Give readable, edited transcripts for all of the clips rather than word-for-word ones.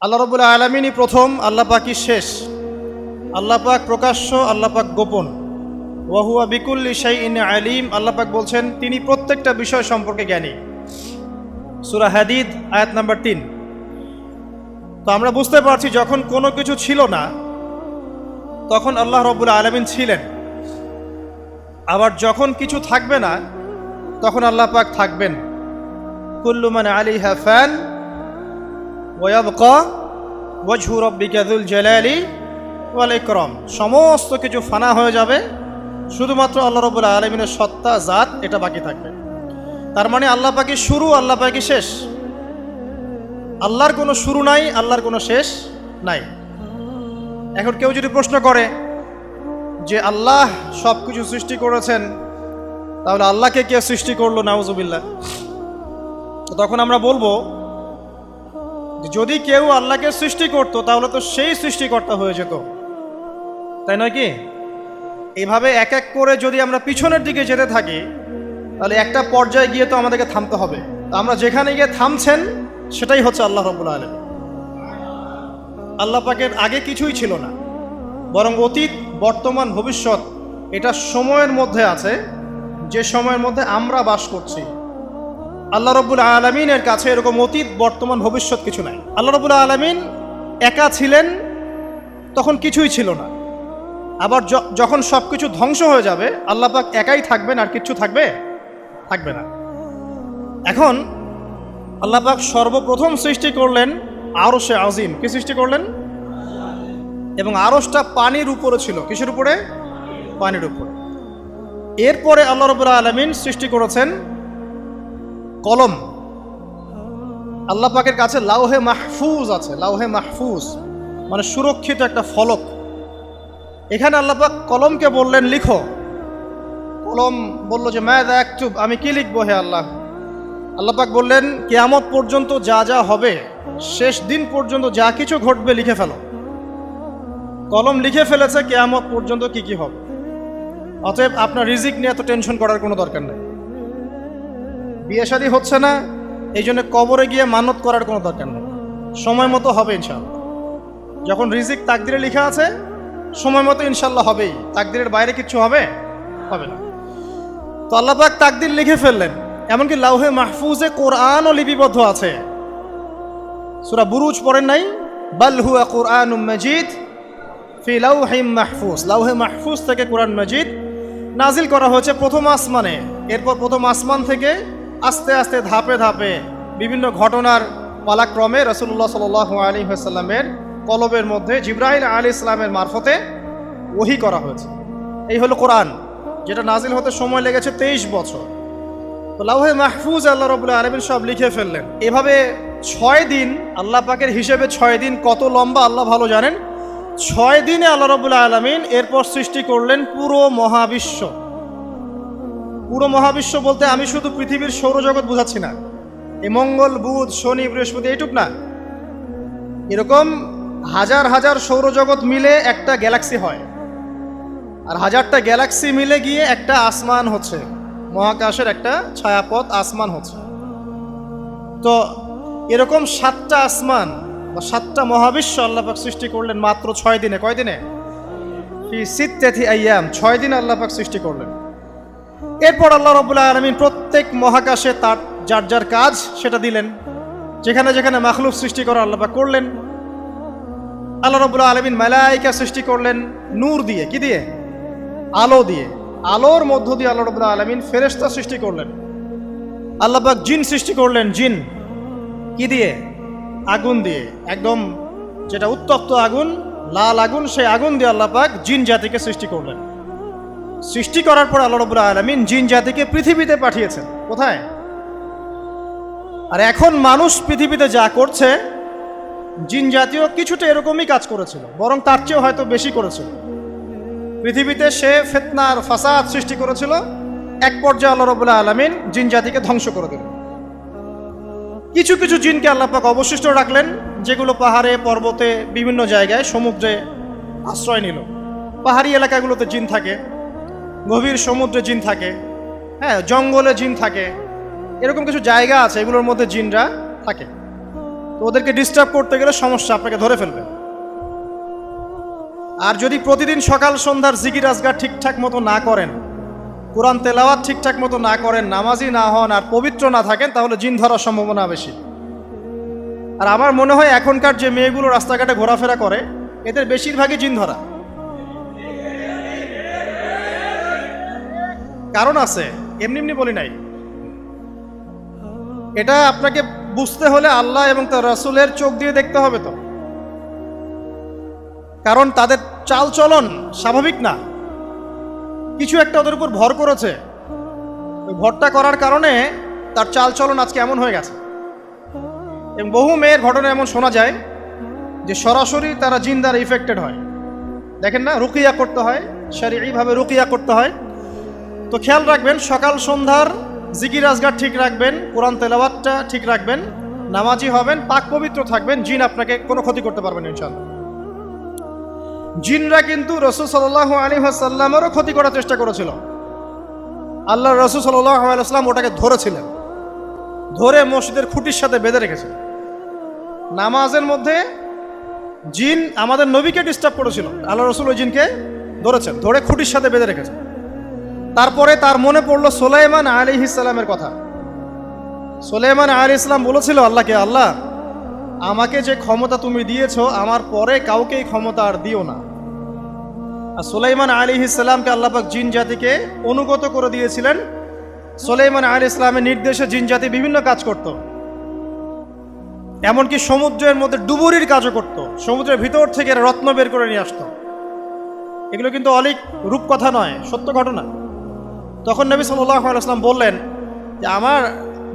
আল্লাহ রাব্বুল আলামিনই প্রথম, আল্লাহ পাকই শেষ। আল্লাহ পাক প্রকাশ্য, আল্লাহ পাক গোপন। ওয়া হুয়া বিকুল্লি শাইইন আলিম। আল্লাহ পাক বলছেন তিনি প্রত্যেকটা বিষয় সম্পর্কে জ্ঞানী। সূরা হাদিদ আয়াত নাম্বার 3। তো আমরা বুঝতে পারছি যখন কোনো কিছু ছিল না তখন আল্লাহ রাব্বুল আলামিন ছিলেন, আবার যখন কিছু থাকবে না তখন আল্লাহ পাক থাকবেন। কুল্লু মান আলাইহা ফান ওয়া ইয়াবকা ওয়াজহু রাব্বিকা যুল জালালি ওয়াল ইকরাম। সমস্ত কিছু ফানা হয়ে যাবে, শুধুমাত্র আল্লাহ রাব্বুল আলামিনের সত্তা, জাত এটা বাকি থাকবে। তার মানে আল্লাহ পাকই শুরু, আল্লাহ পাকই শেষ। আল্লাহর কোনো শুরু নাই, আল্লাহর কোনো শেষ নাই। এখন কেউ যদি প্রশ্ন করে যে আল্লাহ সব কিছু সৃষ্টি করেছেন, তাহলে আল্লাহকে কে সৃষ্টি করলো? নাউজুবিল্লাহ। তো তখন আমরা বলবো যে যদি কেউ আল্লাহকে সৃষ্টি করতো তাহলে তো সেই সৃষ্টিকর্তা হয়ে যেত, তাই নয় কি? এইভাবে এক এক করে যদি আমরা পিছনের দিকে যেতে থাকি তাহলে একটা পর্যায়ে গিয়ে তো আমাদেরকে থামতে হবে। আমরা যেখানে গিয়ে থামছেন সেটাই হচ্ছে আল্লাহ রাব্বুল আলামিন। আল্লাহ পাকের আগে কিছুই ছিল না, বরং অতীত, বর্তমান, ভবিষ্যৎ এটা সময়ের মধ্যে আছে, যে সময়ের মধ্যে আমরা বাস করছি। আল্লাহ রাব্বুল আলামিনের কাছে এরকম অতীত, বর্তমান, ভবিষ্যৎ কিছু নাই। আল্লাহ রাব্বুল আলামিন একা ছিলেন, তখন কিছুই ছিল না। আবার যখন সব কিছু ধ্বংস হয়ে যাবে আল্লাহ পাক একাই থাকবেন, আর কিচ্ছু থাকবে না। এখন আল্লাহ পাক সর্বপ্রথম সৃষ্টি করলেন আরশে আজিম। কি সৃষ্টি করলেন? এবং আরশটা পানির উপরে ছিল। কিসের উপরে? পানির উপরে। এরপরে আল্লাহ রাব্বুল আলামিন সৃষ্টি করেছেন কলম। আল্লাহ পাকের কাছে লাউহে মাহফুজ আছে। লাউহে মাহফুজ মানে সুরক্ষিত একটা ফলক। এখানে আল্লাহ পাক কলমকে বললেন লিখো। কলম বলল যে মাযা আকতুব, আমি কি লিখবো হে আল্লাহ? আল্লাহ পাক বললেন কিয়ামত পর্যন্ত যা যা হবে, শেষ দিন পর্যন্ত যা কিছু ঘটবে লিখে ফেলো। কলম লিখে ফেলেছে কিয়ামত পর্যন্ত কি কি হবে। অতএব আপনার রিজিক নিয়ে এত টেনশন করার কোনো দরকার নেই। বিয়ে শাদী হচ্ছে না, এই জন্য কবরে গিয়ে মানত করার কোনো দরকার নেই। সময় মতো হবে ইনশাআল্লাহ। যখন রিজিক তাকদিরে লেখা আছে সময় মতো ইনশাল্লাহ হবেই। তাকদিরের বাইরে কিচ্ছু হবে না। তো আল্লাহ পাক তাকদির লিখে ফেললেন। এমনকি লাউহে মাহফুজে কোরআনও লিপিবদ্ধ আছে। সূরা বুরুজ পড়েন নাই? বাল হুয়া কুরআনুম মাজিদ ফি লাউহিম মাহফুজ। লাউহে মাহফুজ থেকে কোরআন মাজিদ নাজিল করা হয়েছে প্রথম আসমানে। এরপর প্রথম আসমান থেকে আস্তে আস্তে ধাপে ধাপে বিভিন্ন ঘটনার পালাক্রমে রাসূলুল্লাহ সাল্লাল্লাহু আলাইহি ওয়াসাল্লামের কলবের মধ্যে জিবরাইল আলাইহিস সালামের মারফতে ওহী করা হয়েছে। এই হলো কোরআন, যেটা নাজিল হতে সময় লেগেছে 23 বছর। তো লাউহে মাহফুজ আল্লাহ রাব্বুল আলামিন সব লিখে ফেললেন। এভাবে 6 দিন, আল্লাহ পাকের হিসেবে 6 দিন কত লম্বা আল্লাহ ভালো জানেন। 6 দিনে আল্লাহ রাব্বুল আলামিন এরপর সৃষ্টি করলেন পুরো মহাবিশ্ব। পুরো মহাবিশ্ব বলতে আমি শুধু পৃথিবীর সৌরজগৎ বোঝাচ্ছি না। এই মঙ্গল, বুধ, শনি, বৃহস্পতি এইটুক না, এরকম হাজার হাজার সৌরজগৎ মিলে একটা গ্যালাক্সি হয়, আর হাজারটা গ্যালাক্সি মিলে গিয়ে একটা আসমান হচ্ছে, মহাকাশের একটা ছায়াপথ আসমান হচ্ছে। তো এরকম 7টা আসমান বা 7টা মহাবিশ্ব আল্লাহ পাক সৃষ্টি করলেন মাত্র 6 দিনে। কয় দিনে? ফি সিত্তাতি আইয়াম। 6 দিন আল্লাহ পাক সৃষ্টি করলেন। এরপর আল্লাহ রাব্বুল আলামিন প্রত্যেক মহাকাশে তার যার যার কাজ সেটা দিলেন। যেখানে যেখানে মাখলুক সৃষ্টি করা আল্লাহ পাক করলেন। আল্লাহ রাব্বুল আলামিন মালায়েকা সৃষ্টি করলেন নূর দিয়ে। কি দিয়ে? আলো দিয়ে। আলোর মধ্য দিয়ে আল্লাহ রাব্বুল আলামিন ফেরেশতা সৃষ্টি করলেন। আল্লাহ পাক জিন সৃষ্টি করলেন। জিন কি দিয়ে? আগুন দিয়ে। একদম যেটা উত্তপ্ত আগুন, লাল আগুন, সেই আগুন দিয়ে আল্লাহ পাক জিন জাতিকে সৃষ্টি করলেন। সৃষ্টি করার পর আল্লাহ রাব্বুল আলামিন জিন জাতিকে পৃথিবীতে পাঠিয়েছেন। কোথায়? আর এখন মানুষ পৃথিবীতে যা করছে, জিন জাতীয় কিছুটা এরকমই কাজ করেছিল, বরং তার চেয়েও হয়তো বেশি করেছিল। পৃথিবীতে সে ফিতনা আর ফাসাদ সৃষ্টি করেছিল। এক পর্যায়ে আল্লাহ রাব্বুল আলামিন জিন জাতিকে ধ্বংস করে দিলেন। কিছু কিছু জিনকে আল্লাহ পাক অবশিষ্ট রাখলেন, যেগুলো পাহাড়ে, পর্বতে, বিভিন্ন জায়গায়, সমুদ্রে আশ্রয় নিল। পাহাড়ি এলাকাগুলোতে জিন থাকে, গভীর সমুদ্রে জিন থাকে, জঙ্গলে জিন থাকে। এরকম কিছু জায়গা আছে, এগুলোর মধ্যে জিনরা থাকে। তো ওদেরকে ডিস্টার্ব করতে গেলে সমস্যা, আপনাকে ধরে ফেলবে। আর যদি প্রতিদিন সকাল সন্ধ্যার জিকির আজগার ঠিকঠাক মতো না করেন, কোরআন তেলাওয়াত ঠিকঠাক মতো না করেন, নামাজি না হন আর পবিত্র না থাকেন, তাহলে জিন ধরার সম্ভাবনা বেশি। আর আমার মনে হয় এখনকার যে মেয়েগুলো রাস্তাঘাটে ঘোরাফেরা করে, এদের বেশিরভাগই জিন ধরা। কারণ আছে, এমনি এমনি বলি নাই। এটা আপনাকে বুঝতে হলে আল্লাহ এবং তার রাসূলের চোখ দিয়ে দেখতে হবে তো। কারণ তাদের চাল চলন স্বাভাবিক না, কিছু একটা ওদের উপর ভর করেছে। ওই ভরটা করার কারণে তার চাল চলন আজকে এমন হয়ে গেছে। এবং বহু মেয়ের ঘটনা এমন শোনা যায় যে সরাসরি তারা জিন দ্বারা ইফেক্টেড হয়। দেখেন না, রুকিয়া করতে হয়, শরীয়ীভাবে রুকিয়া করতে হয়। তো খেয়াল রাখবেন, সকাল সন্ধ্যার জিকির আজগার ঠিক রাখবেন, কোরআন তেলাওয়াতটা ঠিক রাখবেন, নামাজি হবেন, পাক পবিত্র থাকবেন, জিন আপনাকে কোনো ক্ষতি করতে পারবেন না ইনশাআল্লাহ। জিনরা কিন্তু রাসূল সাল্লাল্লাহু আলাইহি ওয়াসাল্লামেরও ক্ষতি করার চেষ্টা করেছিল। আল্লাহর রাসূল সাল্লাল্লাহু আলাইহি ওয়াসাল্লাম ওটাকে ধরেছিলেন, ধরে মসজিদের খুঁটির সাথে বেঁধে রেখেছেন। নামাজের মধ্যে জিন আমাদের নবীকে ডিস্টার্ব করেছিল, আল্লাহ রাসূল ওই জিনকে ধরেছেন, ধরে খুঁটির সাথে বেঁধে রেখেছেন। তারপরে তার মনে পড়লো সুলাইমান আলাইহিস সালামের কথা। সুলাইমান আলাইহিস সালাম বলেছিল আল্লাহকে, আল্লাহ আমাকে যে ক্ষমতা তুমি দিয়েছো, আমার পরে কাউকে এই ক্ষমতা আর দিও না। আর সুলাইমান আলাইহিস সালামকে আল্লাহ পাক জিন জাতিকে অনুগত করে দিয়েছিলেন। সুলাইমান আলাইহিস সালামের নির্দেশে জিন জাতি বিভিন্ন কাজ করত, এমনকি সমুদ্রের মধ্যে ডুবুরির কাজও করত, সমুদ্রের ভিতর থেকে রত্ন বের করে নিয়ে আসতো। এগুলো কিন্তু অলিক রূপকথা নয়, সত্য ঘটনা। তখন নবী সাল্লাল্লাহু আলাইহি ওয়াসাল্লাম বললেন যে আমার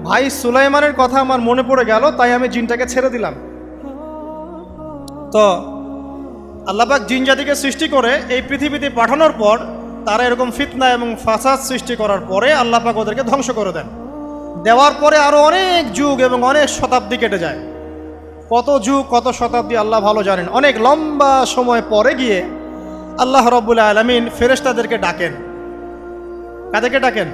ভাই সুলাইমানের কথা আমার মনে পড়ে গেল, তাই আমি জিনটাকে ছেড়ে দিলাম। তো আল্লাহ পাক জিন জাতিকে সৃষ্টি করে এই পৃথিবীতে পাঠানোর পর তারা এরকম ফিতনা এবং ফাসাদ সৃষ্টি করার পরে আল্লাহ পাক ওদেরকে ধ্বংস করে দেন। দেওয়ার পরে আরো অনেক যুগ এবং অনেক শতাব্দী কেটে যায়। কত যুগ কত শতাব্দী আল্লাহ ভালো জানেন। অনেক লম্বা সময় পরে গিয়ে আল্লাহ রাব্বুল আলামিন ফেরেশতাদেরকে ডাকেন। কাদেরকে ডাকেন?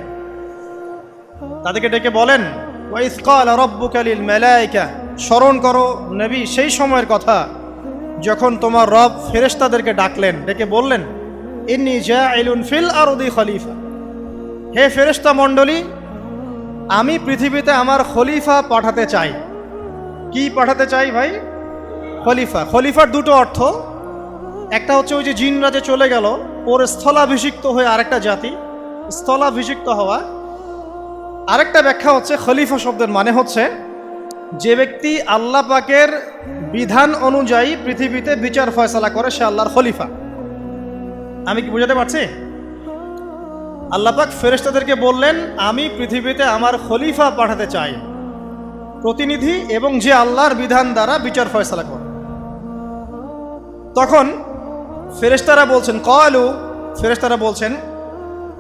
তাদেরকে ডেকে বলেন, ওয়া ইয ক্বালা রাব্বুকা লিল মালায়েকা, স্মরণ করো নবী সেই সময়ের কথা যখন তোমার রব ফেরেশতাদেরকে ডাকলেন, ডেকে বললেন, ইন্নী জাইলুন ফিল আরদি খলিফা, হে ফেরেশতা মণ্ডলী, আমি পৃথিবীতে আমার খলিফা পাঠাতে চাই। কি পাঠাতে চাই ভাই? খলিফা। খলিফার দুটো অর্থ, একটা হচ্ছে ওই যে জিনরা যে চলে গেল, ওর স্থলাভিষিক্ত হয়ে আরেকটা জাতি, স্থলাভিষিক্ত হওয়া। আরেকটা ব্যাখ্যা হচ্ছে খলিফা শব্দের মানে হচ্ছে যে ব্যক্তি আল্লাহ পাকের বিধান অনুযায়ী পৃথিবীতে বিচার ফয়সালা করে, সে আল্লাহর খলিফা। আমি কি বুঝাতে পারছি? আল্লাহ পাক ফেরেশতাদেরকে বললেন, আমি পৃথিবীতে আমার খলিফা পাঠাতে চাই, প্রতিনিধি, এবং যে আল্লাহর বিধান দ্বারা বিচার ফয়সালা করে। তখন ফেরেশতারা বলছেন, ক্বালু, ফেরেশতারা বলছেন,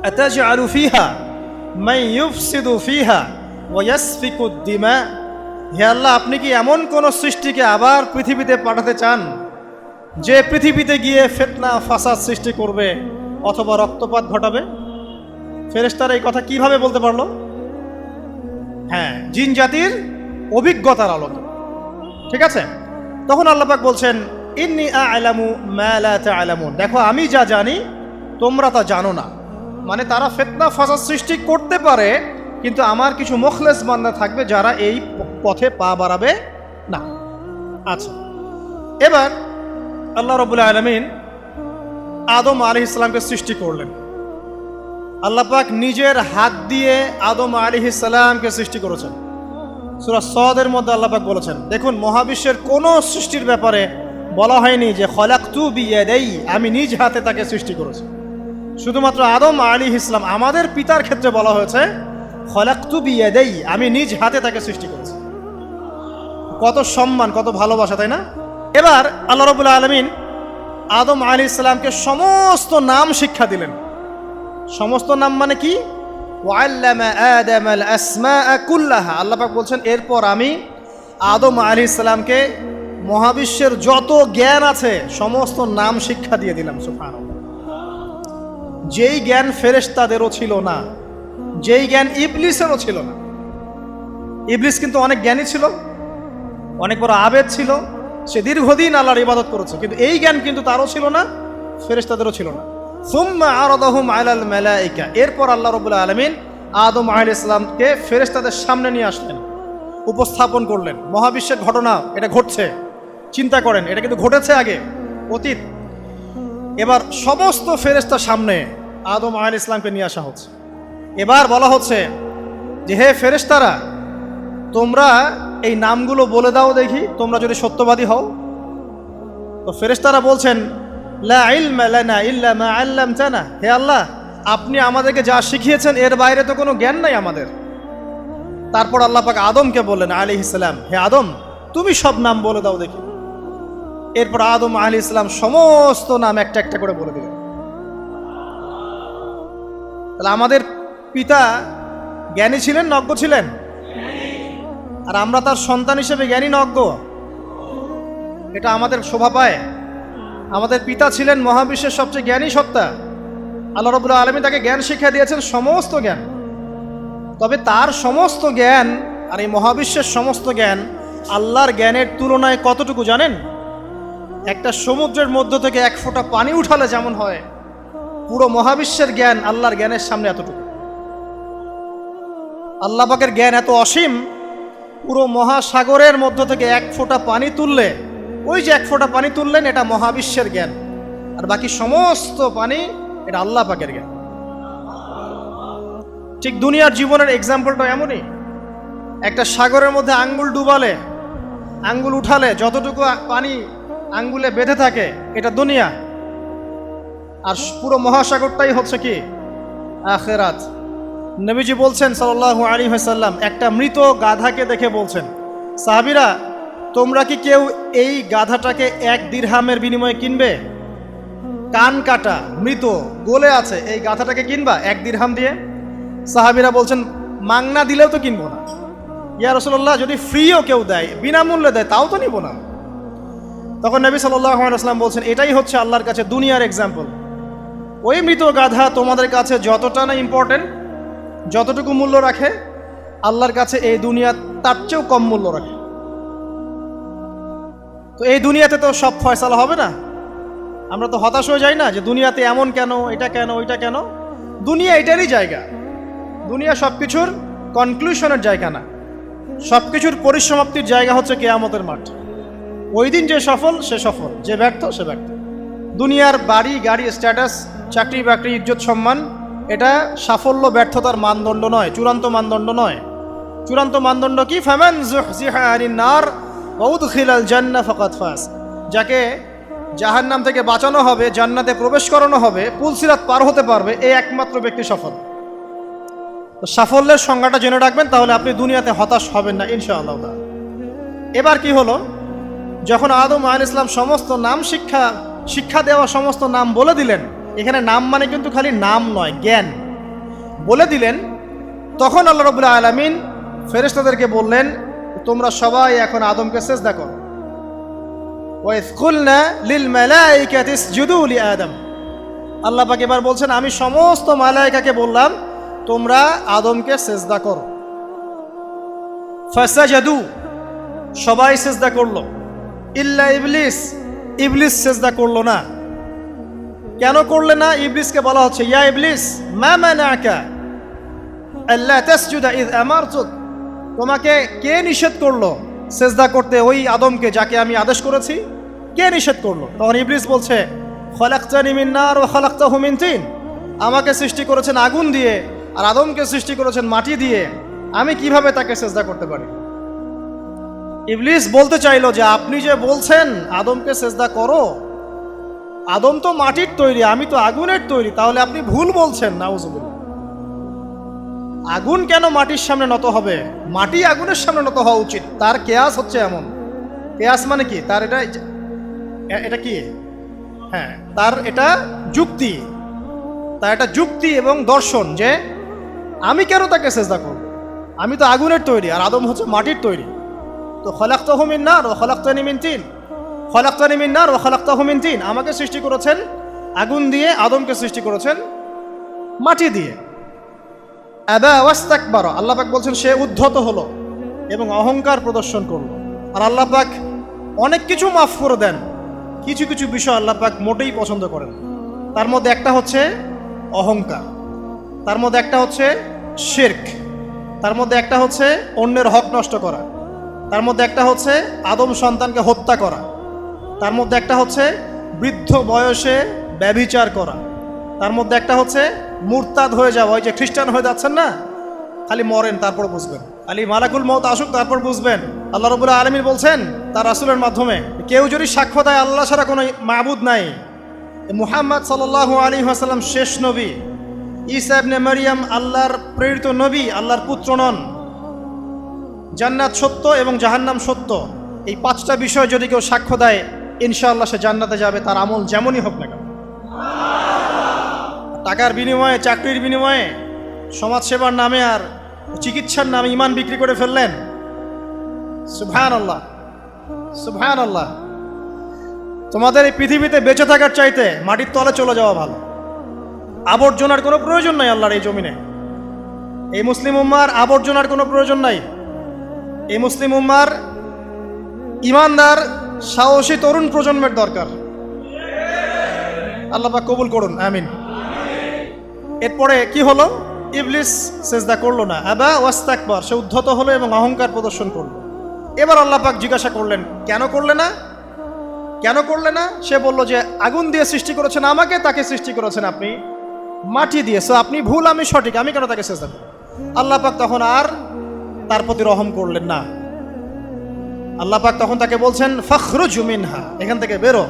আতাজআলু ফিহা মান ইউফসিদু ফিহা ওয়া ইয়াসফিকুদ দিমা, হে আল্লাহ, আপনি কি এমন কোন সৃষ্টিকে আবার পৃথিবীতে পাঠাতে চান যে পৃথিবীতে গিয়ে ফিতনা ফাসাদ সৃষ্টি করবে অথবা রক্তপাত ঘটাবে? ফেরেশতারা এই কথা কিভাবে বলতে পারলো? হ্যাঁ, জিন জাতির অভিজ্ঞতার আলোকে। ঠিক আছে? তখন আল্লাহ পাক বলছেন, ইন্নী আ'লামু মা লা তা'লামুন, দেখো আমি যা জানি তোমরা তা জানো না। মানে তারা ফিতনা ফাসাদ সৃষ্টি করতে পারে, কিন্তু আমার কিছু মুখলেস বান্দা থাকবে যারা এই পথে পা বাড়াবে না। আচ্ছা, এবার আল্লাহ রাব্বুল আলামিন আদম আলাইহিস সালামকে সৃষ্টি করলেন। আল্লাহ পাক নিজের হাত দিয়ে আদম আলাইহিস সালামকে সৃষ্টি করেছেন। সূরা সদের মধ্যে আল্লাহ পাক বলেছেন, দেখুন, মহাবিশ্বের কোনো সৃষ্টির ব্যাপারে বলা হয়নি যে খলাকতু বিয়াদাই, আমি নিজ হাতে তাকে সৃষ্টি করেছি। শুধুমাত্র আদম আলাইহিস সালাম, আমাদের পিতার ক্ষেত্রে বলা হয়েছে খলাকতু বিয়াদাই, আমি নিজ হাতে তাকে সৃষ্টি করেছি। কত সম্মান, কত ভালোবাসা, তাই না? এবার আল্লাহ রাব্বুল আলামিন আদম আলাইহিস সালামকে সমস্ত নাম শিক্ষা দিলেন। সমস্ত নাম মানে কি? ওয়াল্লামা আদামাল আসমাআ কুল্লাহা, আল্লাহ পাক বলছেন, এরপর আমি আদম আলাইহিস সালামকে মহাবিশ্বের যত জ্ঞান আছে সমস্ত নাম শিক্ষা দিয়ে দিলাম। সুবহানাল্লাহ। যেই জ্ঞান ফেরেশতাদেরও ছিল না, যেই জ্ঞান ইবলিসেরও ছিল না। ইবলিস কিন্তু অনেক জ্ঞানী ছিল, অনেক বড় আবেদ ছিল, সে দীর্ঘদিন আল্লাহর ইবাদত করেছে, কিন্তু এই জ্ঞান কিন্তু তারও ছিল না, ফেরেশতাদেরও ছিল না। সুম্মা আরাদাহুম আলাল মালাইকা, এরপর আল্লাহ রাব্বুল আলামিন আদম আলাইহিস সালামকে ফেরেশতাদের সামনে নিয়ে আসলেন, উপস্থাপন করলেন। মহাবিশ্বের ঘটনা, এটা ঘটছে, চিন্তা করেন, এটা কিন্তু ঘটেছে আগে, অতীত। এবার সমস্ত ফেরেশতার সামনে আদম আলাইহিস সালামকে নিয়ে আসা হচ্ছে। এবার বলা হচ্ছে যে হে ফেরেশতারা, তোমরা এই নামগুলো বলে দাও দেখি, তোমরা যদি সত্যবাদী হও। তো ফেরেশতারা বলছেন লা ইলমা লানা ইল্লা মা আল্লামতানা, হে আল্লাহ, আপনি আমাদেরকে যা শিখিয়েছেন এর বাইরে তো কোনো জ্ঞান নাই আমাদের। তারপর আল্লাহ পাক আদমকে বললেন আলাইহিস সালাম, হে আদম, তুমি সব নাম বলে দাও দেখি। এরপর আদম আলাইহিস সালাম সমস্ত নাম একটা একটা করে বলে দিলেন। তাহলে আমাদের পিতা জ্ঞানী ছিলেন, নজ্ঞ ছিলেন? আর আমরা তার সন্তান হিসেবে জ্ঞানী না অজ্ঞ? এটা আমাদের শোভা পায়। আমাদের পিতা ছিলেন মহাবিশ্বের সবচেয়ে জ্ঞানী সত্তা। আল্লাহ রাব্বুল আলামিন তাকে জ্ঞান শিক্ষা দিয়েছেন, সমস্ত জ্ঞান। তবে তার সমস্ত জ্ঞান আর এই মহাবিশ্বের সমস্ত জ্ঞান আল্লাহর জ্ঞানের তুলনায় কতটুকু জানেন? একটা সমুদ্রের মধ্য থেকে এক ফোঁটা পানি উঠালে যেমন হয়, পুরো মহাবিশ্বের জ্ঞান আল্লাহর জ্ঞানের সামনে এতটুকু। আল্লাহ পাকের জ্ঞান এত অসীম, পুরো মহাসাগরের মধ্য থেকে এক ফোঁটা পানি তুললে, ওই যে এক ফোঁটা পানি তুললেন, এটা মহাবিশ্বের জ্ঞান, আর বাকি সমস্ত পানি এটা আল্লাহ পাকের জ্ঞান। ঠিক দুনিয়ার জীবনের এক্সাম্পলটা এমনই। একটা সাগরের মধ্যে আঙ্গুল ডুবালে, আঙ্গুল উঠালে যতটুকু পানি আঙ্গুলে বেঁধে থাকে, এটা দুনিয়া। আর পুরো মহাসাগরটাই হচ্ছে কি? আখিরাত। নবীজি বলছেন সাল্লাল্লাহু আলাইহি ওয়াসাল্লাম, একটা মৃত গাধাকে দেখে বলছেন, সাহাবীরা, তোমরা কি কেউ এই গাধাটাকে 1 দিরহামের বিনিময়ে কিনবে? কান কাটা, মৃত, গলে আছে, এই গাধাটাকে কিনবা 1 দিরহাম দিয়ে? সাহাবীরা বলছেন, মাংনা দিলেও তো কিনবো না। ইয়া রাসূলুল্লাহ, যদি ফ্রিও কেউ দেয়, বিনামূল্যে দেয়, তাও তো নিব না। তখন নবী সাল্লাল্লাহু আলাইহি ওয়াসাল্লাম বলছেন, এটাই হচ্ছে আল্লাহর কাছে দুনিয়ার এক্সাম্পল। ওই মৃত গাধা তোমাদের কাছে যতটা না ইম্পর্টেন্ট, যতটুকু মূল্য রাখে, আল্লাহর কাছে এই দুনিয়া তার চেয়েও কম মূল্য রাখে। তো এই দুনিয়াতে তো সব ফয়সালা হবে না। আমরা তো হতাশ হয়ে যাই না যে দুনিয়াতে এমন কেন, এটা কেন, ওইটা কেন। দুনিয়া এটারই জায়গা। দুনিয়া সব কিছুর কনক্লুশনের জায়গা না, সব কিছুর পরিসমাপ্তির জায়গা হচ্ছে কিয়ামতের মাঠ। ওই দিন যে সফল সে সফল, যে ব্যর্থ সে ব্যর্থ। দুনিয়ার বাড়ি গাড়ি, স্ট্যাটাস, চাকরি বাকরি, ইজ্জত সম্মান, এটা সাফল্য ব্যর্থতার মানদণ্ড নয়, চূড়ান্ত মানদণ্ড নয়। চূড়ান্ত মানদণ্ড কি? ফামান যুহজিহা আনিন নার ওয়া উদখিলাল জান্নাহ ফাকাদ ফাজ। যাকে জাহান্নাম থেকে বাঁচানো হবে, জান্নাতে প্রবেশ করানো হবে, পুলসিরাত পার হতে পারবে, এই একমাত্র ব্যক্তি সফল। তো সাফল্যের সংজ্ঞাটা জেনে রাখবেন, তাহলে আপনি দুনিয়াতে হতাশ হবেন না ইনশাআল্লাহ। এবার কি হলো, যখন আদম আলাইহিস সালাম সমস্ত নাম শিক্ষা দেওয়া সমস্ত নাম বলে দিলেন, এখানে নাম মানে কিন্তু খালি নাম নয়, জ্ঞান বলে দিলেন, তখন আল্লাহ রাব্বুল আলামিন ফেরেশতাদেরকে বললেন, তোমরা সবাই এখন আদমকে সিজদা করো। ওয়া ইয কুলনা লিল মালাইকাতি ইসজুদু লি আদম। আল্লাহ পাক এবার বলছেন, আমি সমস্ত মালায়েকাকে বললাম তোমরা আদমকে সিজদা করো। ফাসাজাদু, সবাই সিজদা করলো, ইল্লা ইবলিস, ইবলিস সিজদা করলো না। কেন করলে না? ইবলিসকে বলা হচ্ছে, ইয়া ইবলিস মা মানাকা আল্লা তাসজুদা ইয আমারতুক, তোমাকে কে নিষেধ করলো সিজদা করতে ওই আদমকে যাকে আমি আদেশ করেছি? কে নিষেধ করলো? তখন ইবলিস বলছে, খলাকতানি মিন নার ওয়া খলাকতাহু মিন তিন, আমাকে সৃষ্টি করেছেন আগুন দিয়ে আর আদমকে সৃষ্টি করেছেন মাটি দিয়ে, আমি কিভাবে তাকে সিজদা করতে পারি? ইবলিস বলতে চাইলো যে আপনি যে বলছেন আদমকে সিজদা করো, আদম তো মাটির তৈরি, আমি তো আগুনের তৈরি, তাহলে আপনি ভুল বলছেন। নাউজুবিল্লাহ। আগুন কেন মাটির সামনে নত হবে? মাটি আগুনের সামনে নত হওয়া উচিত। তার কেয়াস হচ্ছে এমন। কেয়াস মানে কি? তার এটা কি? হ্যাঁ, তার এটা যুক্তি, তার এটা যুক্তি এবং দর্শন যে আমি কেন তাকে সিজদা করব? আমি তো আগুনের তৈরি আর আদম হচ্ছে মাটির তৈরি। তো খলাকতাহু মিন নার ওয়া খলাকতানি মিন তিন, খলাকতানি মিন নার ওয়া খলাকতাহু মিন তিন, আমাকে সৃষ্টি করেছেন আগুন দিয়ে, আদমকে সৃষ্টি করেছেন মাটি দিয়ে। আবা ওয়াস্তাকবারা, আল্লাহ পাক বলছেন সে উদ্ধত হলো এবং অহংকার প্রদর্শন করলো। আর আল্লাহ পাক অনেক কিছু মাফ করে দেন, কিছু কিছু বিষয় আল্লাহ পাক মোটেই পছন্দ করেন। তার মধ্যে একটা হচ্ছে অহংকার, তার মধ্যে একটা হচ্ছে শিরক, তার মধ্যে একটা হচ্ছে অন্যের হক নষ্ট করা, তার মধ্যে একটা হচ্ছে আদম সন্তানকে হত্যা করা, তার মধ্যে একটা হচ্ছে বৃদ্ধ বয়সে ব্যভিচার করা, তার মধ্যে একটা হচ্ছে মুরতাদ হয়ে যাওয়া। ওই যে খ্রিস্টান হয়ে যাচ্ছেন না, খালি মরেন তারপর বুঝবেন, খালি মালাকুল মউত আসুক তারপর বুঝবেন। আল্লাহ রাব্বুল আলামিন বলছেন তার রাসূলের মাধ্যমে, কেউ যদি সাক্ষ্য দেয় আল্লাহ ছাড়া কোনো মাবুদ নাই, মুহাম্মদ সাল্লাল্লাহু আলাইহি ওয়াসাল্লাম শেষ নবী, ঈসা ইবনে মারইয়াম আল্লাহর প্রেরিত নবী, আল্লাহর পুত্র নন, জান্নাত সত্য এবং জাহান্নাম সত্য, এই পাঁচটা বিষয় যদি কেউ সাক্ষ্য দেয় ইনশাআল্লাহ সে জান্নাতে যাবে, তার আমল যেমনই হোক না কেন। টাকার বিনিময়ে, চাকরির বিনিময়ে, সমাজসেবার নামে আর চিকিৎসার নামে ঈমান বিক্রি করে ফেললেন, সুবহানাল্লাহ সুবহানাল্লাহ। তোমাদের এই পৃথিবীতে বেঁচে থাকার চাইতে মাটির তলে চলে যাওয়া ভালো। আবর্জনার কোনো প্রয়োজন নাই আল্লাহর এই জমিনে। এই মুসলিম উম্মার আবর্জনার কোনো প্রয়োজন নাই। এই মুসলিম উম্মার ইমানদার সাহসী তরুণ প্রজন্মের দরকার। আল্লাহ পাক কবুল করুন, আমিন। এরপরে কি হলো? ইবলিস সেজদা করলো না, আবা ওয়াস্তাকবার, সে উদ্ধত হলো এবং অহংকার প্রদর্শন করলো। এবার আল্লাহ পাক জিজ্ঞাসা করলেন, কেন করলে না, কেন করলে না? সে বলল যে আগুন দিয়ে সৃষ্টি করেছেন আমাকে, তাকে সৃষ্টি করেছেন আপনি মাটি দিয়ে, সো আপনি ভুল আমি সঠিক, আমি কেন তাকে সেজদা করব? আল্লাহ পাক তখন আর তার প্রতি রহম করলেন না। আল্লাহ পাক তখন তাকে বলছেন ফখরুজ মিনহা, এখান থেকে বেরো।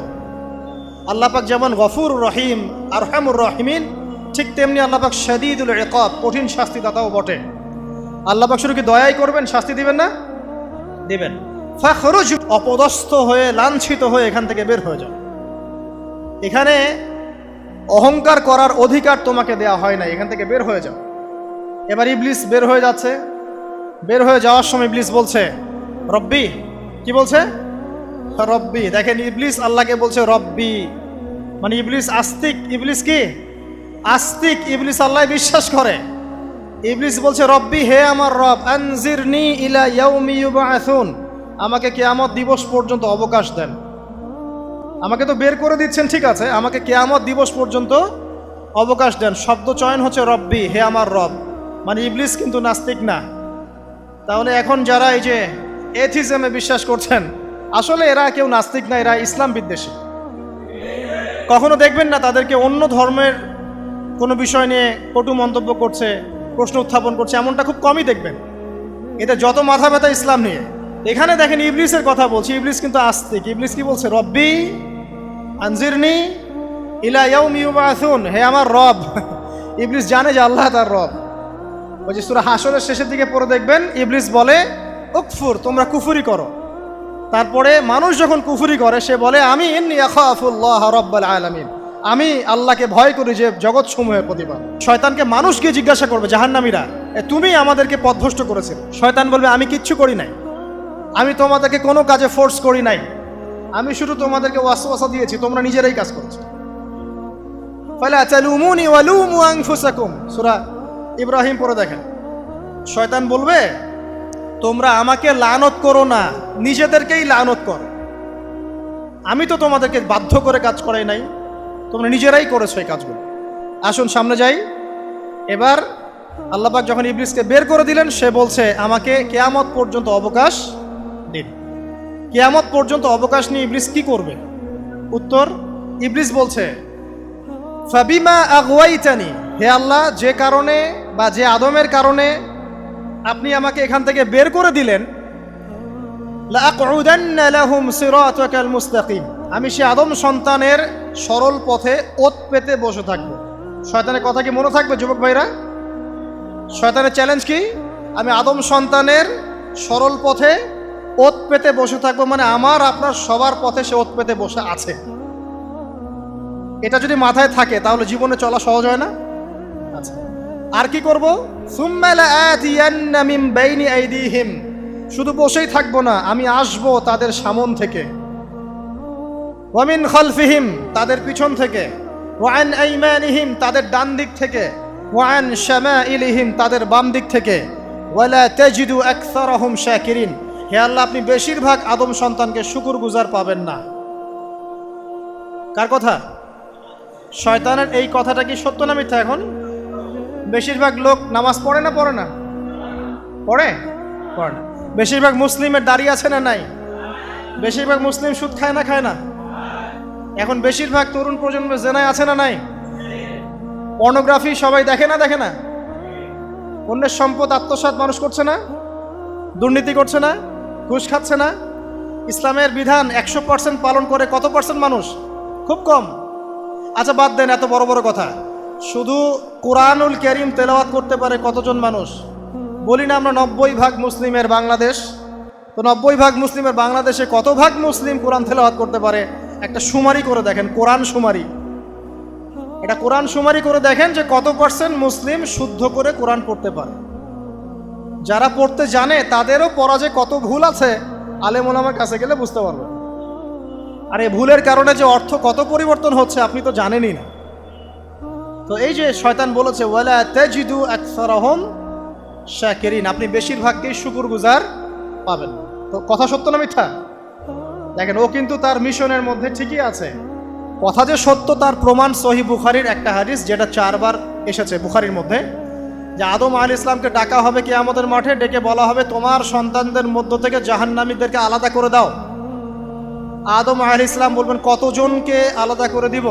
আল্লাহ পাক যেমন গফুর রহিম আরহামুর রহিমিন, ঠিক তেমনি আল্লাহ পাক শাদীদুল ইকাব, কঠিন শাস্তিদাতাও বটে। আল্লাহ পাক শুধু কি দয়াই করবেন, শাস্তি দিবেন না? দিবেন। ফখরুজ, অপদস্থ হয়ে লাঞ্ছিত হয়ে এখান থেকে বের হয়ে যাও। এখানে অহংকার করার অধিকার তোমাকে দেয়া হয় না, এখান থেকে বের হয়ে যাও। এবার ইবলিস বের হয়ে যাচ্ছে। বের হয়ে যাওয়ার সময় ইবলিস বলছে রব্বি, কি বলছে? রব্বি। দেখেন ইবলিস আল্লাহকে বলছে রব্বি, মানে ইবলিস আস্তিক। ইবলিস কি আস্তিক? ইবলিস আল্লাহ বিশ্বাস করে। ইবলিস বলছে রব্বি, হে আমার রব, আনজিরনি ইলা ইয়াউমি ইউবআসুন, আমাকে কিয়ামত দিবস পর্যন্ত অবকাশ দেন। আমাকে তো বের করে দিচ্ছেন, ঠিক আছে, আমাকে কিয়ামত দিবস পর্যন্ত অবকাশ দেন। শব্দ চয়ন হচ্ছে রব্বি, হে আমার রব, মানে ইবলিস কিন্তু নাস্তিক না। তাহলে এখন যারা এই যে এথিজমে বিশ্বাস করছেন, আসলে এরা কেউ নাস্তিক না, এরা ইসলাম বিদ্বেষী। কখনো দেখবেন না তাদেরকে অন্য ধর্মের কোনো বিষয় নিয়ে কটু মন্তব্য করছে, প্রশ্ন উত্থাপন করছে, এমনটা খুব কমই দেখবেন। এদের যত মাথা ব্যথা ইসলাম নিয়ে। এখানে দেখেন ইবলিসের কথা বলছি, ইবলিস কিন্তু আস্তিক। ইবলিস কি বলছে? রব্বি আনজিরনি ইলা ইয়াউমি ইউবআসুন, হে আমার রব। ইবলিস জানে যে আল্লাহ তার রব। ওই যে সূরা হাশরের শেষের দিকে পড়ে দেখবেন ইবলিস বলে উকফুর, তোমরা কুফরি করো। তারপরে মানুষ যখন কুফরি করে সে বলে আমি ইন্নী আখাফুল্লাহ রাব্বাল আলামিন, আমি আল্লাহকে ভয় করি যে জগৎ সমূহের প্রতিপালক। শয়তানকে মানুষ গিয়ে জিজ্ঞাসা করবে, জাহান্নামীরা, তুমি আমাদেরকে পথভ্রষ্ট করেছিলে। শয়তান বলবে আমি কিচ্ছু করি নাই, আমি তোমাদেরকে কোনো কাজে ফোর্স করি নাই, আমি শুধু তোমাদেরকে ওয়াসওয়াসা দিয়েছি, তোমরা নিজেরাই কাজ করেছো। ফালা তালুমুনি ওয়ালুমু আনফুসাকুম, সূরা ইব্রাহিম পড়ে দেখেন। শয়তান বলবে তোমরা আমাকে লানত করো না, নিজেদেরকেই লানত করো, আমি তো তোমাদেরকে বাধ্য করে কাজ করাই নাই, তোমরা নিজেরাই করেছো এই কাজগুলো। আসুন সামনে যাই। এবার আল্লাহ পাক যখন ইবলিসকে বের করে দিলেন, সে বলছে আমাকে কিয়ামত পর্যন্ত অবকাশ দিন। কিয়ামত পর্যন্ত অবকাশ নিয়ে ইবলিস কি করবে? উত্তর, ইবলিস বলছে ফাবিমা আগওয়াইতানি, হে আল্লাহ, যে কারণে বা যে আদমের কারণে আপনি আমাকে এখান থেকে বের করে দিলেন, লাআকউদান্না লাহুম সিরাতাকাল মুস্তাকিম, আমি সে আদম সন্তানের সরল পথে ওত পেতে বসে থাকবো। শয়তানের কথা কি মনে থাকবে যুবক ভাইরা? শয়তানের চ্যালেঞ্জ কি? আমি আদম সন্তানের সরল পথে ওত পেতে বসে থাকবো, মানে আমার আপনার সবার পথে সে ওত পেতে বসে আছে। এটা যদি মাথায় থাকে তাহলে জীবনে চলা সহজ হয় না? আচ্ছা, আর কি করবো? সুম্মা লাআতিয়ান্না মিন বাইনি আইদিহিম, শুধু বসেই থাকবো না, আমি আসবো তাদের সামন থেকে, ওয়া মিন খালফিহিম, তাদের পিছন থেকে, ওয়া আন আইমানিহিম, তাদের ডান দিক থেকে, ওয়া আন শামাইলিহিম, তাদের বাম দিক থেকে, ওয়ালা তাজিদু আকসারাহুম শাকিরিন, হে আল্লাহ, আপনি বেশিরভাগ আদম সন্তানকে শুকরগুজার পাবেন না। কার কথা? শয়তানের। এই কথাটা কি সত্য না মিথ্যা? এখন বেশিরভাগ লোক নামাজ পড়ে না পড়ে না? পড়ে পড়ে না। বেশিরভাগ মুসলিমের দাড়ি আছে না নাই? বেশিরভাগ মুসলিম সুদ খায় না খায় না? এখন বেশিরভাগ তরুণ প্রজন্মের জেনায় আছে না নাই? পর্নোগ্রাফি সবাই দেখে না দেখে না? অন্যের সম্পদ আত্মসাৎ মানুষ করছে না? দুর্নীতি করছে না? ঘুষ খাচ্ছে না? ইসলামের বিধান 100% পালন করে কত পার্সেন্ট মানুষ? খুব কম। আচ্ছা বাদ দেন এত বড় বড় কথা, শুধু কোরআনুল কারীম তেলাওয়াত করতে পারে কতজন মানুষ? বলি না আমরা 90% মুসলিমের বাংলাদেশ, তো 90% মুসলিমের বাংলাদেশে কত ভাগ মুসলিম কোরআন তেলাওয়াত করতে পারে? একটা শুমারি করে দেখেন, কোরআন শুমারি। এটা কোরআন শুমারি করে দেখেন যে কত পার্সেন্ট মুসলিম শুদ্ধ করে কোরআন পড়তে পারে। যারা পড়তে জানে তাদেরও পড়া যে কত ভুল আছে, আলেম ওলামার কাছে গেলে বুঝতে পারবেন। আর এই ভুলের কারণে যে অর্থ কত পরিবর্তন হচ্ছে আপনি তো জানেনই না। তো এই যে শয়তান বলেছে ওয়ালা তাজিদু আকসারাহুম শাকিরিন, আপনি বেশিরভাগকেই শুকরগুজার পাবেন। তো কথা সত্য না মিথ্যা? দেখেন, ও কিন্তু তার মিশনের মধ্যে ঠিকই আছে। কথা যে সত্য তার প্রমাণ সহিহ বুখারীর একটা হাদিস, যেটা 4 বার এসেছে বুখারীর মধ্যে, যে আদম আলাইহিস সালামকে ডাকা হবে কিয়ামতের মাঠে, ডেকে বলা হবে তোমার সন্তানদের মধ্য থেকে জাহান্নামীদেরকে আলাদা করে দাও। আদম আলাইহিস সালাম বলবেন কতজনকে আলাদা করে দিব?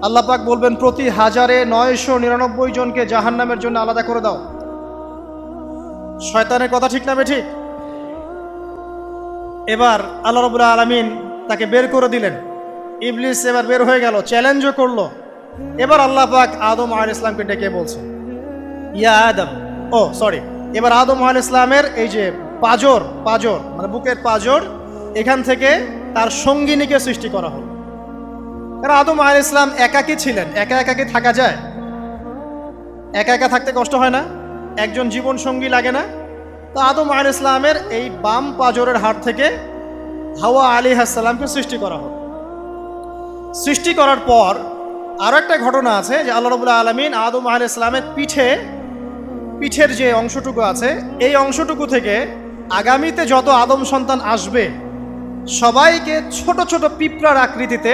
আল্লাহ পাক বলবেন প্রতি 1099 জনকে জাহান্নামের জন্য আলাদা করে দাও। শয়তানের কথা ঠিক না বেঠিক? এবার আল্লাহ রাব্বুল আলামিন তাকে বের করে দিলেন। ইবলিস এবার বের হয়ে গেল, চ্যালেঞ্জও করলো। এবার আল্লাহ পাক আদম আলাইহিস সালামকে ডেকে বলছে ইয়া আদম, এবার আদম আলাইহিস সালামের এই যে পাজর মানে বুকের পাজর, এখান থেকে তার সঙ্গিনীকে সৃষ্টি করা হলো। কারণ আদম আলাইহিস সালাম একাকী ছিলেন। একা কি থাকা যায়? একা থাকতে কষ্ট হয় না? একজন জীবন সঙ্গী লাগে না? তো আদম আলাইহিস সালামের এই বাম পাজরের হাড় থেকে হাওয়া আলাইহিস সালামকে সৃষ্টি করা হলো। সৃষ্টি করার পর আরো একটা ঘটনা আছে যে আল্লাহ রাব্বুল আলামিন আদম আলাইহিস সালামের পিঠের যে অংশটুকু আছে, এই অংশটুকু থেকে আগামীতে যত আদম সন্তান আসবে সবাইকে ছোট ছোট পিঁপড়ার আকৃতিতে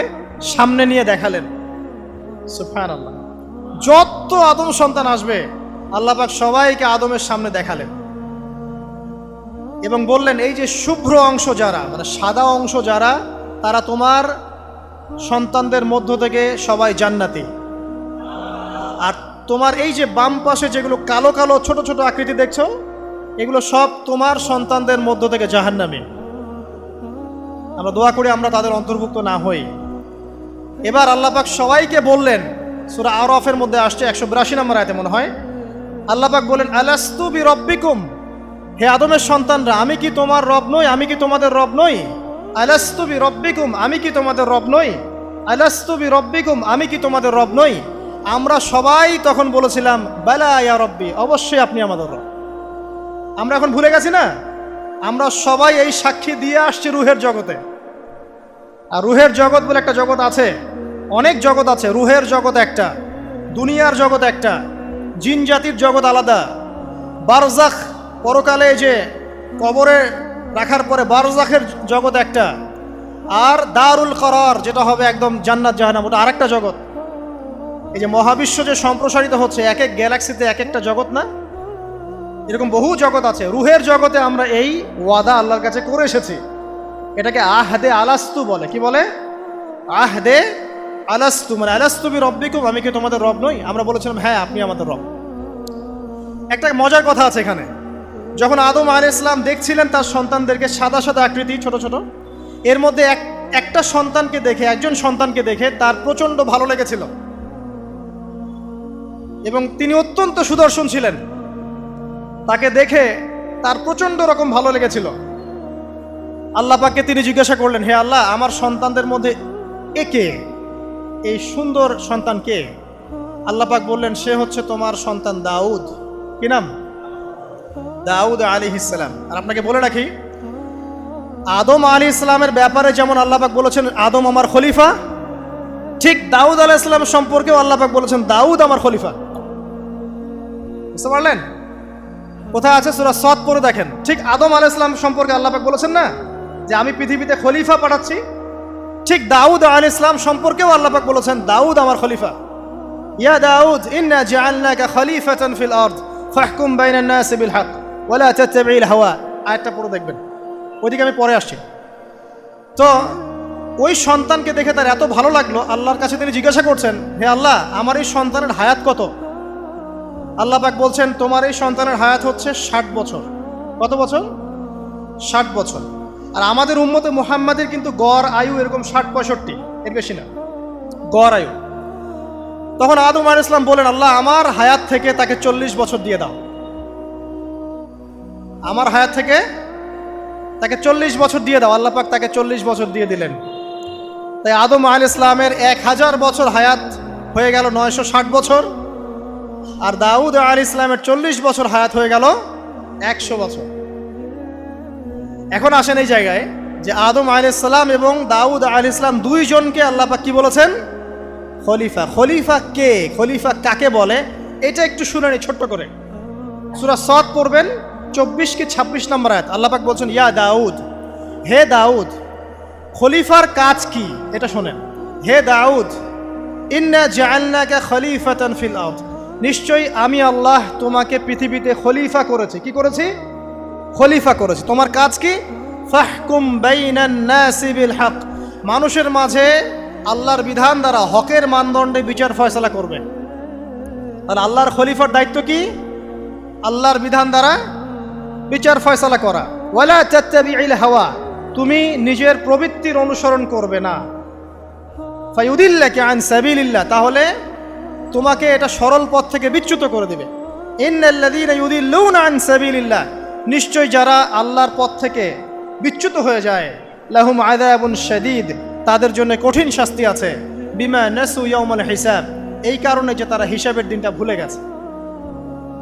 সামনে নিয়ে দেখালেন। সুবহানাল্লাহ। যত আদম সন্তান আসবে আল্লাহ পাক সবাইকে আদমের সামনে দেখালেন এবং বললেন এই যে শুভ্র অংশ যারা, মানে সাদা অংশ যারা, তারা তোমার সন্তানদের মধ্য থেকে সবাই জান্নাতি। আর তোমার এই যে বাম পাশে যেগুলো কালো কালো ছোট ছোট আকৃতি দেখছো, এগুলো সব তোমার সন্তানদের মধ্য থেকে জাহান্নামী। আমরা দোয়া করি আমরা তাদের অন্তর্ভুক্ত না হই। এবার আল্লাহ পাক সবাইকে বললেন, সূরা আরাফের মধ্যে আসছে 182 নম্বর আয়াতে মনে হয়, আল্লাহ পাক বলেন আলাস্তু বিরব্বিকুম, হে আদমের সন্তানরা আমি কি তোমার রব নই? আমি কি তোমাদের রব নই? আলাস্তু বিরব্বিকুম, আমি কি তোমাদের রব নই? আলাস্তু বিরব্বিকুম, আমি কি তোমাদের রব নই? আমরা সবাই তখন বলেছিলাম বালা ইয়া রব্বি, অবশ্যই আপনি আমাদের রব। আমরা এখন ভুলে গেছি না? আমরা সবাই এই সাক্ষী দিয়ে আসছি রুহের জগতে। আর রুহের জগৎ বলে একটা জগৎ আছে, অনেক জগৎ আছে। রুহের জগৎ একটা, দুনিয়ার জগৎ একটা, জিন জাতির জগৎ আলাদা, বারজাখ পরকালে যে কবরে রাখার পরে বারজাখের জগৎ একটা, আর দারুল করার যেটা হবে একদম জান্নাত জাহান্নাম, ওটা আরেকটা জগৎ। এই যে মহাবিশ্ব যে সম্প্রসারিত হচ্ছে, এক এক গ্যালাক্সিতে এক একটা জগৎ না, এরকম বহু জগৎ আছে। রুহের জগতে আমরা এই ওয়াদা আল্লাহর কাছে করে এসেছি। এটাকে আহদে আলাস্তু বলে। কি বলে? আহদে আলাস্তু, মানে আলাস্তু বি রব্বিকুম, আমি কি তোমাদের রব নই? আমরা বলেছিলাম হ্যাঁ আপনি আমাদের রব। একটা মজার কথা আছে এখানে, যখন আদম আলাইহিস সালাম দেখছিলেন তার সন্তানদেরকে সাদা সাদা আকৃতি ছোট ছোট, এর মধ্যে একটা সন্তানকে দেখে, একজন সন্তানকে দেখে তার প্রচন্ড ভালো লেগেছিল এবং তিনি অত্যন্ত সুদর্শন ছিলেন। তাকে দেখে তার প্রচন্ড রকম ভালো লেগেছিল। আল্লাহ পাককে তিনি জিজ্ঞাসা করলেন, হে আল্লাহ, আমার সন্তানদের মধ্যে একে, এই সুন্দর সন্তান কে? আল্লাহ পাক বললেন সে হচ্ছে তোমার সন্তান দাউদ। কি নাম? দাউদ আলাইহিস সালাম। আর আপনাকে বলে রাখি, আদম আলাইহিস সালামের ব্যাপারে যেমন আল্লাহ পাক বলেছেন আদম আমার খলিফা, ঠিক দাউদ আলাইহিস সালাম সম্পর্কেও আল্লাহ পাক বলেছেন দাউদ আমার খলিফা। বুঝতে পারলেন? কোথায় আছে? সূরা সদ পড়ে দেখেন। ঠিক আদম আলাইহিস সালাম সম্পর্কে আল্লাহ পাক বলেছেন না যে আমি পৃথিবীতে খলিফা পাঠাচ্ছি, ঠিক দাউদ আলাইহিস সালাম সম্পর্কেও আল্লাহ পাক বলেছেন দাউদ আমার খলিফা। ইয়া দাউদ ইন্না জাআলনাকা খলিফাতান ফিল আরদ ফাহকুম বাইনান নাসি বিল হক ওয়া লা তাত্তাবি'ল হাওয়া। আয়াতটা পড়ে দেখবেন, ওইদিকে আমি পরে আসছি। তো ওই সন্তানকে দেখে তার এত ভালো লাগলো, আল্লাহর কাছে তিনি জিজ্ঞাসা করছেন, হে আল্লাহ আমার এই সন্তানের হায়াত কত? আল্লাহ পাক বলছেন তোমার এই সন্তানের হায়াত হচ্ছে 60 বছর। কত বছর? 60 বছর। আর আমাদের উম্মতে মুহাম্মাদের কিন্তু গড় আয়ু এরকম 60-65, এর বেশি না গড় আয়ু। তখন আদম আলাইহিস সালাম বলেন, আল্লাহ আমার হায়াত থেকে তাকে 40 বছর দিয়ে দাও, আমার হায়াত থেকে তাকে 40 বছর দিয়ে দাও। আল্লাহ পাক তাকে 40 বছর দিয়ে দিলেন। তাই আদম আলাইহিস সালামের 1000 বছর হায়াত হয়ে গেল 960 বছর, আর দাউদ আলাইহিস সালামের 40 বছর হায়াত হয়ে গেল 100 বছর। এখন আসেন এই জায়গায় যে আদম আলাইহিস সালাম এবং দাউদ আলাইহিস সালাম দুইজনকে আল্লাহ পাক কি বলেছেন? খলিফা। খলিফা কে? খলিফা কাকে বলে? এটা একটু শুনে নি ছোট্ট করে। সূরা সদ পড়বেন 24 কি 26 নম্বর আয়াত। আল্লাহ পাক বলছেন, ইয়া দাউদ, হে দাউদ, খলিফার কাজ কি এটা শোনেন। হে দাউদ, ইন্না জাআলনাকা খলিফাতান ফিল আরদ, নিশ্চয়ই আমি আল্লাহ তোমাকে পৃথিবীতে খলিফা করেছি। কি করেছি? খলিফা করেছি। তোমার কাজ কি? ফাহকুম বাইনান নাসি বিল হক, মানুষের মাঝে আল্লাহর বিধান দ্বারা হকের মানদণ্ডে বিচার ফয়সালা করবে। আর আল্লাহর খলিফার দায়িত্ব কি? আল্লাহর বিধান দ্বারা বিচার ফয়সালা করা। ওয়ালা তাত্তাবি'ল হাওয়া, তুমি নিজের প্রবৃত্তির অনুসরণ করবে না। ফায়ুদিল্লাকা আন সাবিলিল্লাহ, তাহলে তোমাকে এটা সরল পথ থেকে বিচ্যুত করে দেবে। ইন্নাল্লাযীনা ইউদিল্লুনা আন সাবিলিল্লাহ, নিশ্চয় যারা আল্লাহর পথ থেকে বিচ্যুত হয়ে যায়, লাহুম আযাবুন শাদীদ, তাদের জন্য কঠিন শাস্তি আছে। বিমা নাসু ইয়াউমাল হিসাব, এই কারণে যে তারা হিসাবের দিনটা ভুলে গেছে।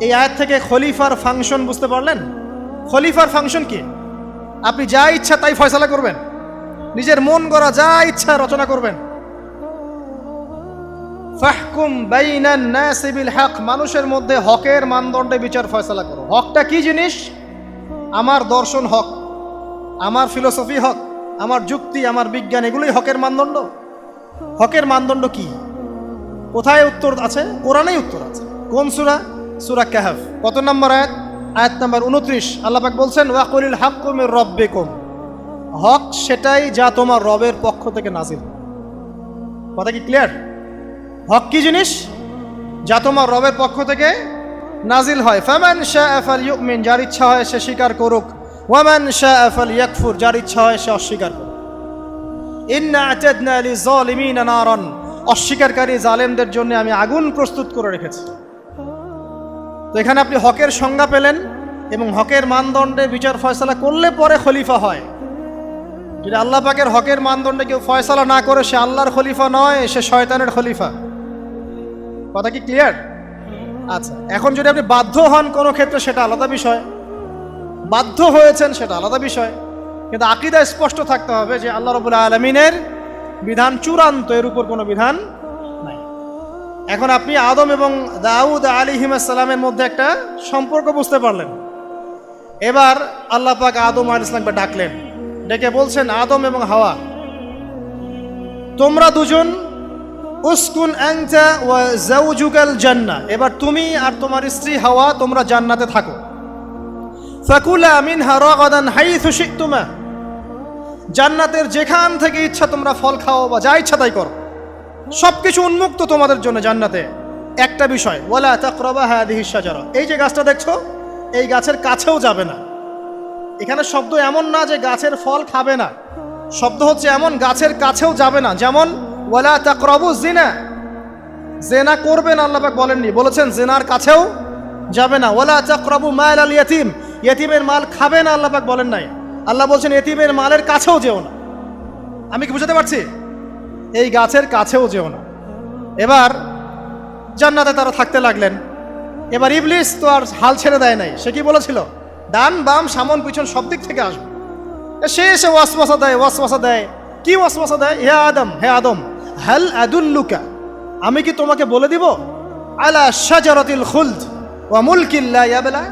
এই আয়াত থেকে খলিফার ফাংশন বুঝতে পারলেন? খলিফার ফাংশন কি? আপনি যা ইচ্ছা তাই ফয়সালা করবেন, নিজের মন গড়া যা ইচ্ছা রচনা করবেন। ফাহকুম বাইনান নাসি বিল হক, মানুষের মধ্যে হকের মানদণ্ডে বিচার ফয়সালা করো। হকটা কি জিনিস? আমার দর্শন হক, আমার ফিলোসফি হক, আমার যুক্তি, আমার বিজ্ঞান, এগুলোই হকের মানদণ্ড। হকের মানদণ্ড কি? কোথায় উত্তর আছে? কোরআনেই উত্তর আছে। কোন সূরা? সূরা কাহফ। কত নম্বর আয়াত? আয়াত নম্বর 29। আল্লাহ পাক বলছেন, ওয়াকুলিল হাক্কু মির রাব্বিকুম, হক সেটাই যা তোমার রবের পক্ষ থেকে নাজিল। কথা কি ক্লিয়ার? হক কি জিনিস? যা তোমার রবের পক্ষ থেকে নাজিল হয়। ফামান শাআ ফালইউমিন, যার ইচ্ছা হয় সে স্বীকার করুক। ওয়ামান শাআ ফালইয়াকফুর, যার ইচ্ছা হয় সে অস্বীকার করুক। ইন্না আ'তাদনা লিযালিমিনা নারান, অস্বীকারী জালেমদের জন্য আমি আগুন প্রস্তুত করে রেখেছি। তো এখানে আপনি হকের সংজ্ঞা পেলেন এবং হকের মানদণ্ডে বিচার ফয়সালা করলে পরে খলিফা হয়। যদি আল্লাহ পাকের হকের মানদণ্ডে কেউ ফয়সালা না করে, সে আল্লাহর খলিফা নয়, সে শয়তানের খলিফা। কথা কি ক্লিয়ার? আচ্ছা, এখন যদি আপনি বাধ্য হন কোনো ক্ষেত্রে সেটা আলাদা বিষয়, বাধ্য হয়েছেন সেটা আলাদা বিষয়, কিন্তু আকীদা স্পষ্ট থাকতে হবে যে আল্লাহ রাব্বুল আলামিনের বিধান চূড়ান্ত, এর উপর কোনো বিধান নাই। এখন আপনি আদম এবং দাউদ আলাইহিস সালামের মধ্যে একটা সম্পর্ক বুঝতে পারলেন। এবার আল্লাহ পাক আদম আলাইহিস সালামকে ডাকলেন, ডেকে বলছেন, আদম এবং হাওয়া, তোমরা দুজন উসকুন আনতা ওয়া যাওজুকাল জান্নাহ, এবার তুমি আর তোমার স্ত্রী হাওয়া তোমরা জান্নাতে থাকো। ফাকুলা মিনহা রাগাদান হাইথু শি'তুমা, জান্নাতের যেখান থেকে ইচ্ছা তোমরা ফল খাও বা যা ইচ্ছা তাই করো, সবকিছু উন্মুক্ত তোমাদের জন্য জান্নাতে। একটা বিষয়, ওয়ালা তাকরাবা হাদিহিশ শাজারা, এই যে গাছটা দেখছো এই গাছের কাছেও যাবে না। এখানে শব্দ এমন না যে গাছের ফল খাবে না, শব্দ হচ্ছে এমন গাছের কাছেও যাবে না। যেমন ওয়ালা তাকরাবু জিনা, জেনা করবে না আল্লাহ পাক বলেননি, বলেছেন জেনার কাছেও যাবে না। ওয়ালা তাকরাবু মাল আল ইয়াতিম, ইয়েতিমের মাল খাবে না আল্লাহ পাক বলেন নাই, আল্লাহ বলছেন ইয়েতিমের মালের কাছেও যেও না। আমি কি বুঝাতে পারছি? এই গাছের কাছেও যেও না। এবার জান্নাতে তারা থাকতে লাগলেন। এবার ইবলিস তো আর হাল ছেড়ে দেয় নাই, সে কি বলেছিল? ডান বাম সামন পিছন সব দিক থেকে আসবে। সে এসে ওয়াসওয়াসা দেয়। কি ওয়াসওয়াসা দেয়? হে আদম, হে আদম, হাল আদুল্লুকা, আমি কি তোমাকে বলে দিব, আলা শাজারাতিল খুলদ ওয়া মুলকিন লা ইয়াবলা,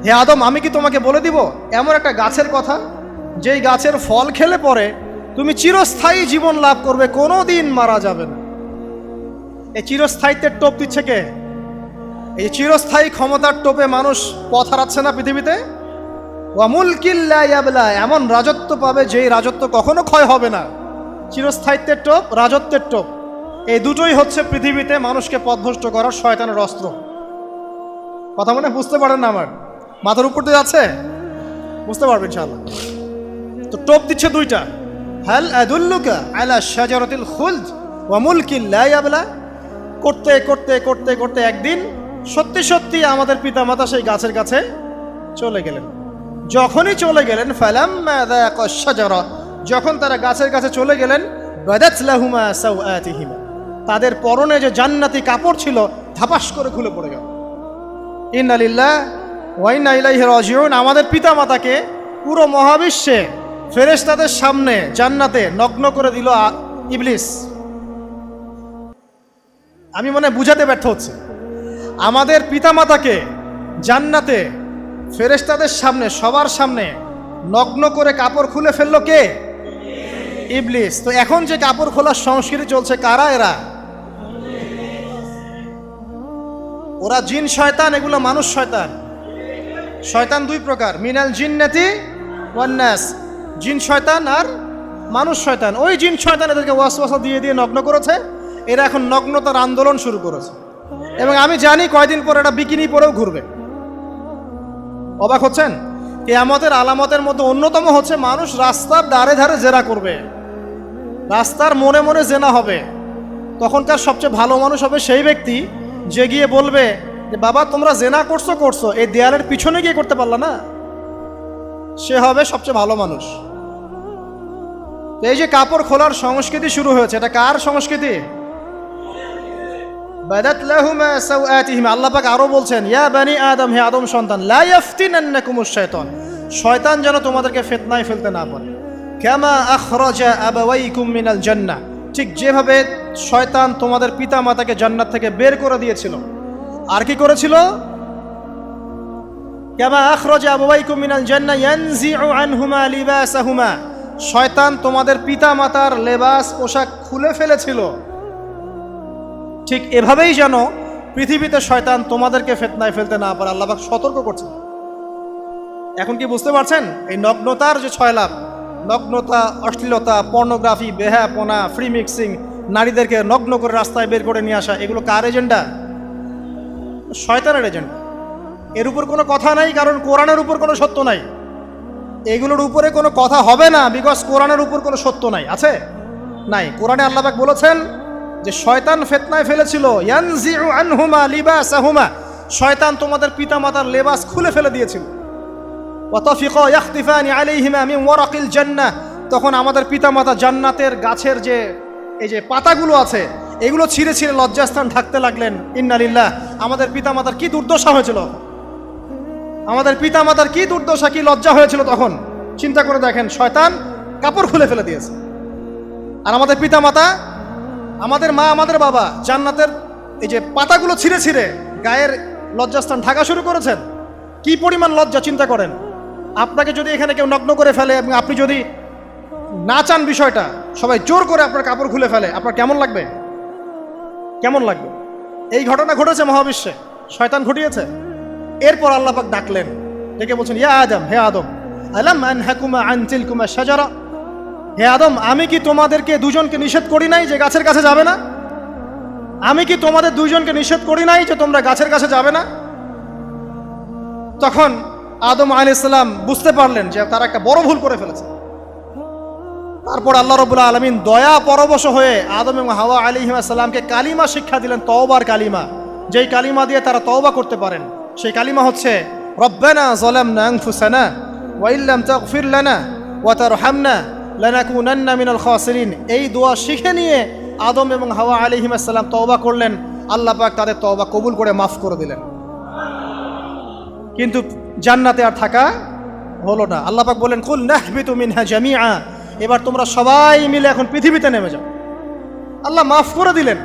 হে আদম, আমি কি তোমাকে বলে দিব এমন একটা গাছের কথা, যেই গাছের ফল খেলে পরে তুমি চিরস্থায়ী জীবন লাভ করবে, কোনো দিন মারা যাবে না। এই চিরস্থায়িত্বের টোপ দিচ্ছে কে? এই চিরস্থায়ী ক্ষমতার টোপে মানুষ পথ হারাচ্ছে না পৃথিবীতে। ওয়া মুলকিল লা ইয়াবলা, এমন রাজত্ব পাবে যেই রাজত্ব কখনো ক্ষয় হবে না। চিরস্থায়িত্বের টোপ, রাজত্বের টোপ, এই দুটোই হচ্ছে পৃথিবীতে মানুষকে পথভ্রষ্ট করার শয়তানের অস্ত্র। কথা মনে বুঝতে পারেন না? আমার মাথার উপর দিয়ে আছে, বুঝতে পারবেন ইনশাআল্লাহ। তো টোপ দিচ্ছে দুইটা, হাল আদুল্লুকা আলা শাজারাতিল খুলদ ওয়া মুলকিল লা ইয়াবলা। করতে করতে করতে করতে একদিন সত্যি সত্যি আমাদের পিতামাতা সেই গাছের কাছে চলে গেলেন। যখনই চলে গেলেন, ফালাম্মা যাকা শাজারা, যখন তারা গাছের কাছে চলে গেলেন, বাদাত লাহুমা সাওআতিহিমা, তাদের পরনে যে জান্নাতি কাপড় ছিল ধাপাস করে খুলে পড়ে গেল। ইন্না লিল্লাহ ওয়া ইন্না ইলাইহি রাজিউন। আমাদের পিতামাতাকে পুরো মহাবিশ্বে ফেরেশতাদের সামনে জান্নাতে নগ্ন করে দিল ইবলিস। আমি মনে বুঝাতে ব্যর্থ হচ্ছে, আমাদের পিতামাতাকে জান্নাতে ফেরেশতাদের সামনে, সবার সামনে নগ্ন করে কাপড় খুলে ফেললো কে? ইবলিস। তো এখন যে কাপড় খোলার সংস্কৃতি চলছে, কারা এরা? ওরা জিন শয়তান, এগুলো মানুষ শয়তান। শয়তান দুই প্রকার, মিনাল জিন্নাতি ওয়ান নাস, জিন শয়তান আর মানুষ শয়তান। ওই জিন শয়তান এদেরকে ওয়াসওয়াসা দিয়ে দিয়ে নগ্ন করেছে। এরা এখন নগ্নতার আন্দোলন শুরু করেছে, এবং আমি জানি কয়দিন পর এটা বিকিনি পরেও ঘুরবে। অবাক হচ্ছেন? কিয়ামতের আলামতের মধ্যে অন্যতম হচ্ছে মানুষ রাস্তার ধারে ধারে জেনা করবে, রাস্তার মোড়ে মোড়ে জেনা হবে। তখনকার সবচেয়ে ভালো মানুষ হবে সেই ব্যক্তি যে গিয়ে বলবে যে বাবা তোমরা জেনা করছো করছো, এই দেয়ালের পিছনে গিয়ে করতে পারলা না। সে হবে সবচেয়ে ভালো মানুষ। এই যে কাপড় খোলার সংস্কৃতি শুরু হয়েছে, এটা কার সংস্কৃতি? বাদাত লাহুমা সাওআতিহিমা। আল্লাহ পাক আরো বলছেন, ইয়া বানি আদম, হে আদম সন্তান, লা ইয়াফতিনান্নাকুমুশ শাইতান, শয়তান যেন তোমাদেরকে ফিতনায় ফেলতে না পারে। কামা আখরাজা আবাওয়াইকুম মিনাল জান্নাহ, ঠিক যেভাবে শয়তান তোমাদের পিতা মাতাকে জান্নাত থেকে বের করে দিয়েছিল। আর কি করেছিল? কামা আখরাজা আবাওয়াইকুম মিনাল জান্নাহ ইয়ানজিউ আনহুমা লিবাসাহুমা, শয়তান তোমাদের পিতা মাতার লেবাস পোশাক খুলে ফেলেছিল। ঠিক এভাবেই যেন পৃথিবীতে শয়তান তোমাদেরকে ফিতনায় ফেলতে না পারে, আল্লাহ পাক সতর্ক করছেন। এখন কি বুঝতে পারছেন? এই নগ্নতার যে 6 লাভ, নগ্নতা, অশ্লীলতা, পর্নোগ্রাফি, বেহায়াপনা, ফ্রি মিক্সিং, নারীদেরকে নগ্ন করে রাস্তায় বের করে নিয়ে আসা, এগুলো কার এজেন্ডা? শয়তানের এজেন্ডা। এর উপর কোনো কথা নাই, কারণ কোরআনের উপর কোনো সত্য নাই। এগুলোর উপরে কোনো কথা হবে না, বিকজ কোরআনের উপর কোনো সত্য নাই। আছে? নাই। কোরআনে আল্লাহ পাক বলেছেন যে শয়তান ফিতনায় ফেলেছিল, ইয়ানজিউ আনহুমা লিবাসাহুমা, শয়তান তোমাদের পিতামাতার লেবাস খুলে ফেলে দিয়েছিল। ওয়া তাফিকা ইয়াখতিফানি আলাইহিমা মিন ওয়ারাকিল জান্নাহ, তখন আমাদের পিতামাতা জান্নাতের গাছের যে এই যে পাতাগুলো আছে এগুলো ছিঁড়ে ছিঁড়ে লজ্জাস্থান ঢাকতে লাগলেন। ইন্না লিল্লাহ। আমাদের পিতামাতার কি দুর্দশা হয়েছিল, আমাদের পিতামাতার কি দুর্দশা, কি লজ্জা হয়েছিল তখন। চিন্তা করে দেখেন, শয়তান কাপড় খুলে ফেলে দিয়েছে, আর আমাদের পিতামাতা, আমাদের মা, আমাদের বাবা জান্নাতের এই যে পাতাগুলো ছিঁড়ে ছিঁড়ে গায়ের লজ্জাস্থান ঢাকা শুরু করেছেন। কি পরিমাণ লজ্জা চিন্তা করেন। আপনাকে যদি এখানে কেউ নগ্ন করে ফেলে এবং আপনি যদি না চান বিষয়টা, সবাই জোর করে আপনার কাপড় খুলে ফেলে, আপনার কেমন লাগবে? কেমন লাগবে? এই ঘটনা ঘটেছে মহাবিশ্বে, শয়তান ঘটিয়েছে। এরপর আল্লাহ পাক ডাকলেন, ডেকে বলছেন, ইয়া আদম, হে আদম, আলাম আনহাকুমা আন তিলকুমা শাজারা, হে আদম, আমি কি তোমাদেরকে দুজনকে নিষেধ করি নাই যে গাছের কাছে যাবে না? আমি কি তোমাদের দুইজনকে নিষেধ করি নাই যে তোমরা গাছের কাছে যাবে না? তখন আদম আলাইহিস সালাম বুঝতে পারলেন যে তারা একটা বড় ভুল করে ফেলেছে। তারপর আল্লাহ রাব্বুল আলামিন দয়া পরবশ হয়ে আদম এবং হাওয়া আলাইহিস সালামকে কালিমা শিক্ষা দিলেন, তওবার কালিমা, যেই কালিমা দিয়ে তারা তওবা করতে পারেন। সেই কালিমা হচ্ছে রব্বানা যালামনা আনফুসানা ওয়া ইল্লাম তাগফির লানা ওয়া তারহামনা লানাকুনান্না মিনাল খাসিরিন। এই দোয়া শিখে নিয়ে আদম এবং হাওয়া আলাইহিস সালাম তওবা করলেন। আল্লাহ পাক তাদের তওবা কবুল করে মাফ করে দিলেন। কিন্তু জান্নাতে আর থাকা হলো না। আল্লাহ পাক বলেন, কুল নাহবিতু মিনহা জামিআ, এবার তোমরা সবাই মিলে এখন পৃথিবীতে নেমে যাও। আল্লাহ মাফ করে দিলেন,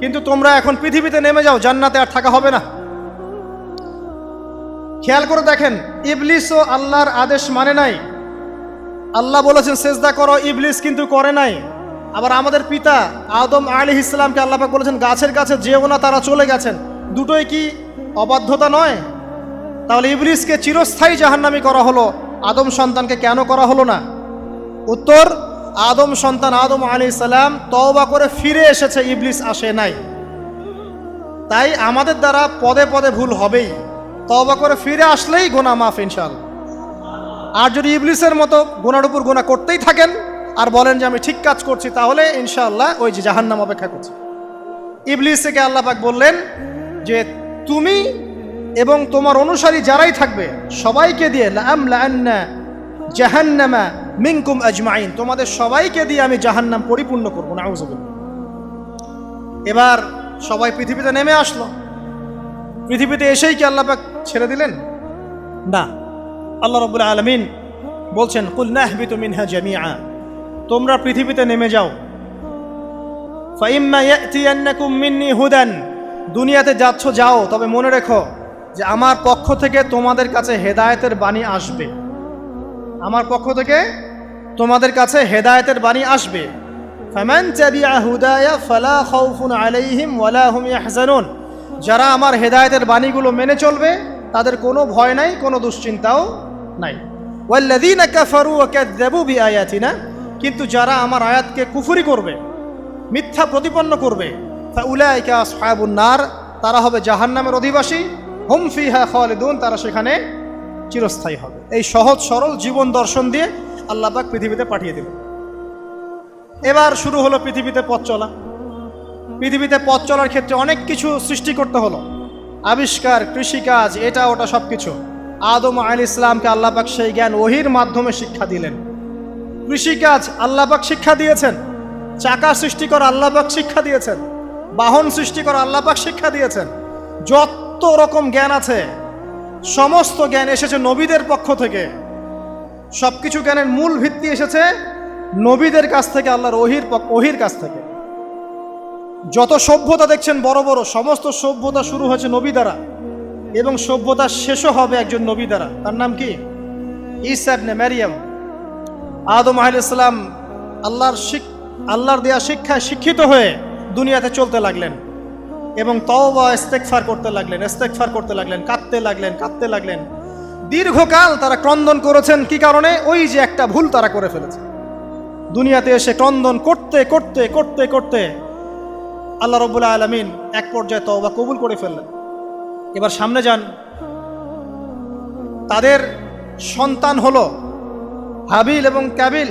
কিন্তু তোমরা এখন পৃথিবীতে নেমে যাও, জান্নাতে আর থাকা হবে না। খেয়াল করে দেখেন, ইবলিসও আল্লাহর আদেশ মানে নাই। আল্লাহ বলেছেন সেজদা করো, ইবলিস কিন্তু করে নাই। আবার আমাদের পিতা আদম আলাইহিস সালামকে আল্লাহ পাক বলেছেন গাছের কাছে যেও না, তারা চলে গেছেন। দুটোই কি অবাধ্যতা নয়? তাহলে ইবলিসকে চিরস্থায়ী জাহান্নামী করা হলো, আদম সন্তানকে কেন করা হলো না? উত্তর, আদম সন্তান আদম আলাইহিস সালাম তওবা করে ফিরে এসেছে, ইবলিস আসে নাই। তাই আমাদের দ্বারা পদে পদে ভুল হবেই, তওবা করে ফিরে আসলেই গুনাহ মাফ ইনশাআল্লাহ। আর যদি ইবলিসের মতো গুনার উপর গুনাহ করতেই থাকেন আর বলেন যে আমি ঠিক কাজ করছি, তাহলে ইনশাআল্লাহ ওই যে জাহান্নাম অপেক্ষা করছে। ইবলিসকে আল্লাহ পাক বললেন যে তুমি এবং তোমার অনুসারী যারাই থাকবে সবাইকে দিয়ে লাআমলাআন্না জাহান্নামা মিনকুম আজমাইন, তোমাদের সবাইকে দিয়ে আমি জাহান্নাম পরিপূর্ণ করব। নাউযুবিল্লাহ। এবার সবাই পৃথিবীতে নেমে আসলো। পৃথিবীতে এসেই কি আল্লাহ পাক ছেড়ে দিলেন? না। আল্লাহ রাব্বুল আলামিন বলছেন কুল নাহবিতু মিনহা জামিআ, তোমরা পৃথিবীতে নেমে যাও। ফাইম্মা ইয়াতিয়ান্নাকুম মিন্নি হুদান, দুনিয়াতে যাচ্ছ যাও, তবে মনে রেখো যে আমার পক্ষ থেকে তোমাদের কাছে হেদায়েতের বাণী আসবে। আমার পক্ষ থেকে তোমাদের কাছে হেদায়েতের বাণী আসবে। ফামান তাবিআ হুদায়া ফালা খাউফুন আলাইহিম ওয়ালা হুম ইয়াহজানুন, যারা আমার হেদায়েতের বাণীগুলো মেনে চলবে তাদের কোনো ভয় নাই, কোনো দুশ্চিন্তাও নাই। ওয়াল্লাযীনা কাফারু ওয়া কাযযাবু বিআয়াতিনা, কিন্তু যারা আমার আয়াতকে কুফরি করবে, মিথ্যা প্রতিপন্ন করবে, ফাউলাইকা আসহাবুন নার, তারা হবে জাহান্নামের অধিবাসী। হুম ফিহা খালিদুন, তারা সেখানে চিরস্থায়ী হবে। এই সহজ সরল জীবন দর্শন দিয়ে আল্লাহ পাক পৃথিবীতে পাঠিয়ে দিলেন। এবার শুরু হলো পৃথিবীতে পথ চলা। পৃথিবীতে পথ চলার ক্ষেত্রে অনেক কিছু সৃষ্টি করতে হলো, আবিষ্কার, কৃষিকাজ, এটা ওটা সব কিছু। আদম আলাইহিস সালামকে আল্লাহ পাক সেই জ্ঞান ওহীর মাধ্যমে শিক্ষা দিলেন। কৃষিকাজ আল্লাহ পাক শিক্ষা দিয়েছেন, চাকা সৃষ্টি করা আল্লাহ পাক শিক্ষা দিয়েছেন, বাহন সৃষ্টি করা আল্লাহ পাক শিক্ষা দিয়েছেন। যত রকম জ্ঞান আছে সমস্ত জ্ঞান এসেছে নবীদের পক্ষ থেকে। সবকিছু জ্ঞানের মূল ভিত্তি এসেছে নবীদের কাছ থেকে, আল্লাহর ওহীর কাছ থেকে। যত সভ্যতা দেখছেন বড় বড়, সমস্ত সভ্যতা শুরু হয়েছে নবী দ্বারা, এবং সভ্যতা শেষও হবে একজন নবী দ্বারা। তার নাম কি? ঈসা ইবনে মারইয়াম। আদম আলাইহিস সালাম আল্লাহর দেয়া শিক্ষায় শিক্ষিত হয়ে দুনিয়াতে চলতে লাগলেন এবং তওবা ইস্তেগফার করতে লাগলেন, কাঁদতে লাগলেন। দীর্ঘকাল তারা ক্রন্দন করেছেন। কি কারণে? ওই যে একটা ভুল তারা করে ফেলেছে। দুনিয়াতে এসে ক্রন্দন করতে করতে করতে করতে আল্লাহ রাব্বুল আলামিন এক পর্যায়ে তওবা কবুল করে ফেললেন। এবার সামনে যান, তাদের সন্তান হলো হাবিল এবং কাবিল।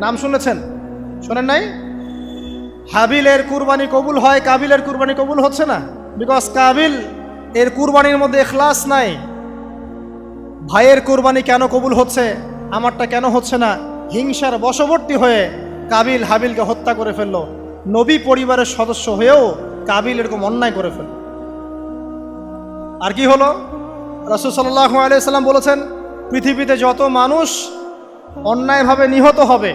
নাম শুনেছেন? শোনেন নাই? হাবিলের কুরবানি কবুল হয়, কাবিলের কুরবানি কবুল হচ্ছে না। বিকজ কাবিল এর কুরবানির মধ্যে ইখলাস নাই। ভাইয়ের কুরবানি কেন কবুল হচ্ছে, আমারটা কেন হচ্ছে না? হিংসার বশবর্তী হয়ে কাবিল হাবিলকে হত্যা করে ফেললো। নবী পরিবারের সদস্য হয়েও কাবিল এরকম অন্যায় করে ফেলল। আর কি হলো? রাসূল সাল্লাল্লাহু আলাইহি সাল্লাম বলেছেন, পৃথিবীতে যত মানুষ অন্যায়ভাবে নিহত হবে,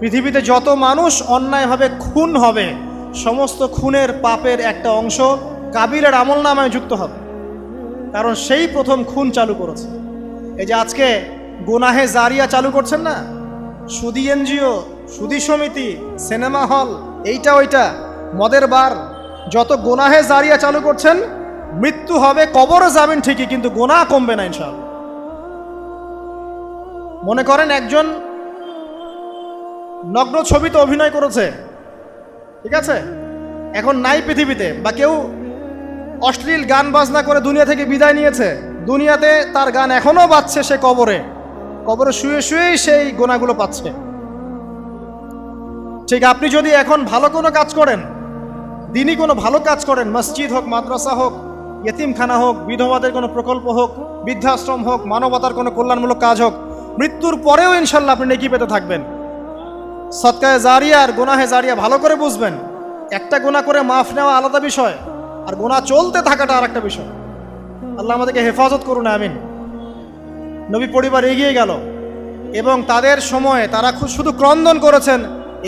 পৃথিবীতে যত মানুষ অন্যায়ভাবে খুন হবে, সমস্ত খুনের পাপের একটা অংশ কাবিলের আমলনামায় যুক্ত হবে। কারণ সেই প্রথম খুন চালু করেছে। এই যে আজকে গুনাহে জারিয়া চালু করছেন না, সুদী এনজিও, সুদী সমিতি, সিনেমা হল, এইটা ওইটা, মদের বার, যত গুনাহে জারিয়া চালু করছেন, মৃত্যু হবে, কবরে যাবেন ঠিকই, কিন্তু গুনাহ কমবে না ইনশাআল্লাহ। মনে করেন একজন নগ্ন ছবিতে অভিনয় করেছে, ঠিক আছে, এখন নাই পৃথিবীতে, বা কেউ অশ্লীল গান বাজনা করে দুনিয়া থেকে বিদায় নিয়েছে, দুনিয়াতে তার গান এখনো বাজছে, সে কবরে শুয়ে শুয়েই সেই গুনাহগুলো পাচ্ছে। ঠিক আপনি যদি এখন ভালো কোনো কাজ করেন, দিনই কোনো ভালো কাজ করেন, মসজিদ হোক, মাদ্রাসা হোক, ইয়েতিমখানা হোক, বিধবাদের কোনো প্রকল্প হোক, বৃদ্ধাশ্রম হোক, মানবতার কোনো কল্যাণমূলক কাজ হোক, মৃত্যুর পরেও ইনশাল্লাহ আপনি নেকি পেতে থাকবেন। সদকায়ে জারিয়া আর গুনাহে জারিয়া ভালো করে বুঝবেন। একটা গুনাহ করে মাফ নেওয়া আলাদা বিষয়, আর গুনাহ চলতে থাকাটা আর একটা বিষয়। আল্লাহ আমাদেরকে হেফাজত করুন, আমিন। নবী পরিবার এগিয়ে গেল এবং তাদের সময়ে তারা শুধু ক্রন্দন করেছেন,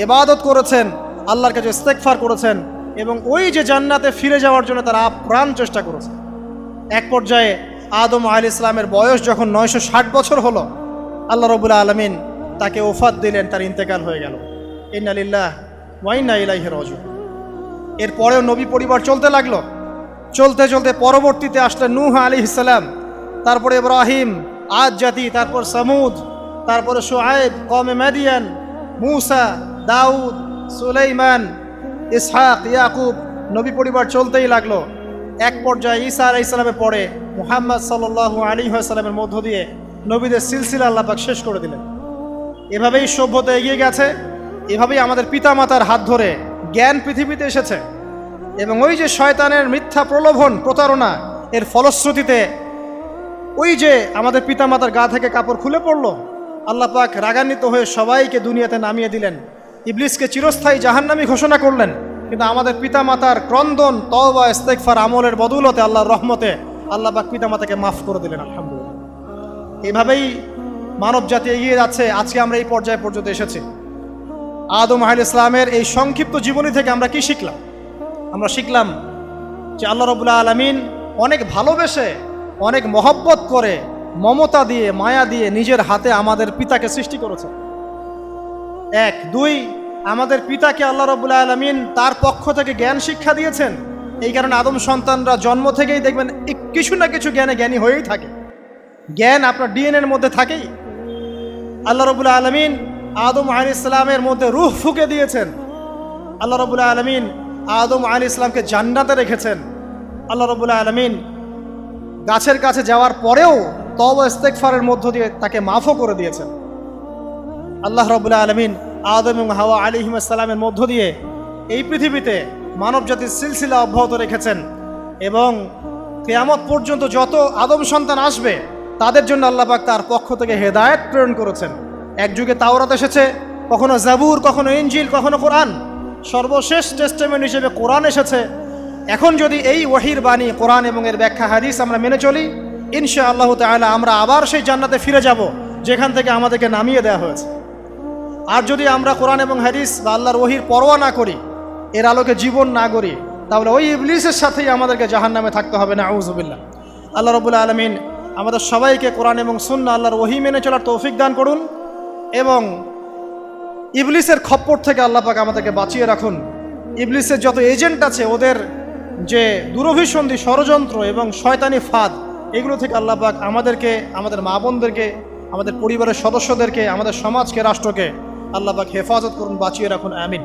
ইবাদত করেছেন, আল্লাহর কাছে ইস্তেগফার করেছেন এবং ওই যে জান্নাতে ফিরে যাওয়ার জন্য তারা আপ্রাণ চেষ্টা করেছে। এক পর্যায়ে আদম আলাইহিস সালামের বয়স যখন 960 বছর হলো, আল্লাহ রাব্বুল আলামিন তাকে ওফাত দিলেন, তার ইন্তেকাল হয়ে গেল। ইন্না লিল্লাহি ওয়া ইন্না ইলাইহি রাজিউন। এরপরেও নবী পরিবার চলতে লাগলো, চলতে চলতে পরবর্তীতে আসলেন নূহ আলাইহিস সালাম, তারপরে ইব্রাহিম, আদ জাতি, তারপর সামুদ, তারপরে শুআয়ব, কওমে মাদিয়ান, মূসা, দাউদ, সুলাইমান, ইসহাক, ইয়াকুব। নবী পরিবার চলতেই লাগলো। এক পর্যায়ে ঈসা আলাইহিস সালামের পরে মুহাম্মদ সাল্লাল্লাহু আলাইহি ওয়াসাল্লামের মধ্য দিয়ে নবীদের সিলসিলা আল্লাহ পাক শেষ করে দিলেন। এভাবেই সভ্যতা এগিয়ে গেছে, এভাবেই আমাদের পিতামাতার হাত ধরে জ্ঞান পৃথিবীতে এসেছে। এবং ওই যে শয়তানের মিথ্যা প্রলোভন, প্রতারণা, এর ফলশ্রুতিতে ওই যে আমাদের পিতামাতার গা থেকে কাপড় খুলে পড়ল, আল্লাহ পাক রাগান্বিত হয়ে সবাইকে দুনিয়াতে নামিয়ে দিলেন, ইবলিসকে চিরস্থায়ী জাহান্নামী ঘোষণা করলেন। কিন্তু আমাদের পিতামাতার ক্রন্দন, তওবা, ইস্তেগফার, আমলের বদৌলতে, আল্লাহর রহমতে আল্লাহ পাক পিতামাতাকে মাফ করে দিলেন, আলহামদুলিল্লাহ। এভাবেই মানব জাতি এগিয়ে যাচ্ছে। আজকে আমরা এই পর্যায়ে পর্যন্ত এসেছি। আদম আলাইহিস সালামের এই সংক্ষিপ্ত জীবনী থেকে আমরা কি শিখলাম? আমরা শিখলাম যে আল্লাহ রাব্বুল আলামিন অনেক ভালোবেসে, অনেক মহব্বত করে, মমতা দিয়ে, মায়া দিয়ে নিজের হাতে আমাদের পিতাকে সৃষ্টি করেছেন। এক, দুই, আমাদের পিতাকে আল্লাহ রাব্বুল আলামিন তার পক্ষ থেকে জ্ঞান শিক্ষা দিয়েছেন। এই কারণে আদম সন্তানরা জন্ম থেকেই দেখবেন কিছু না কিছু জ্ঞানী হয়েই থাকে। জ্ঞান আপনার ডিএনএর মধ্যে থাকেই। আল্লাহ রাব্বুল আলামিন আদম আলাইহিস সালামের মধ্যে রূহ ফুঁকে দিয়েছেন। আল্লাহ রাব্বুল আলামিন আদম আলাইহিস সালামকে জান্নাতে রেখেছেন। আল্লাহ রাব্বুল আলামিন গাছের কাছে যাওয়ার পরেও তওবা ইস্তেগফারের মধ্য দিয়ে তাকে মাফও করে দিয়েছেন। আল্লাহ রাব্বুল আলামিন আদম এবং হাওয়া আলাইহিস সালামের মধ্য দিয়ে এই পৃথিবীতে মানব জাতির সিলসিলা অব্যাহত রেখেছেন। এবং কিয়ামত পর্যন্ত যত আদম সন্তান আসবে তাদের জন্য আল্লাহ পাক তার পক্ষ থেকে হেদায়েত প্রেরণ করেছেন। এক যুগে তাওরাত এসেছে, কখনো জাবুর, কখনো ইনজিল, কখনো কোরআন। সর্বশেষ টেস্টামেন্ট হিসেবে কোরআন এসেছে। এখন যদি এই ওহীর বাণী, কোরআন এবং এর ব্যাখ্যা হাদিস আমরা মেনে চলি, ইনশাআল্লাহ তাআলা আমরা আবার সেই জান্নাতে ফিরে যাব যেখান থেকে আমাদেরকে নামিয়ে দেওয়া হয়েছে। আর যদি আমরা কোরআন এবং হাদিস বা আল্লাহর ওহীর পরোয়া না করি, এর আলোকে জীবন না গড়ি, তাহলে ওই ইবলিসের সাথেই আমাদেরকে জাহান্নামে থাকতে হবে, নাউযুবিল্লাহ। আল্লাহ রাব্বুল আলামিন আমাদের সবাইকে কোরআন এবং সুন্নাহ, আল্লাহর ওহী মেনে চলার তৌফিক দান করুন এবং ইবলিসের খপ্পর থেকে আল্লাহ পাক আমাদেরকে বাঁচিয়ে রাখুন। ইবলিসের যত এজেন্ট আছে, ওদের যে দুরভিসন্ধি, ষড়যন্ত্র এবং শয়তানি ফাঁদ, এগুলো থেকে আল্লাহ পাক আমাদেরকে, আমাদের মা বোনদেরকে, আমাদের পরিবারের সদস্যদেরকে, আমাদের সমাজকে, রাষ্ট্রকে আল্লাহ পাক হেফাজত করুন, বাঁচিয়ে রাখুন, আমিন।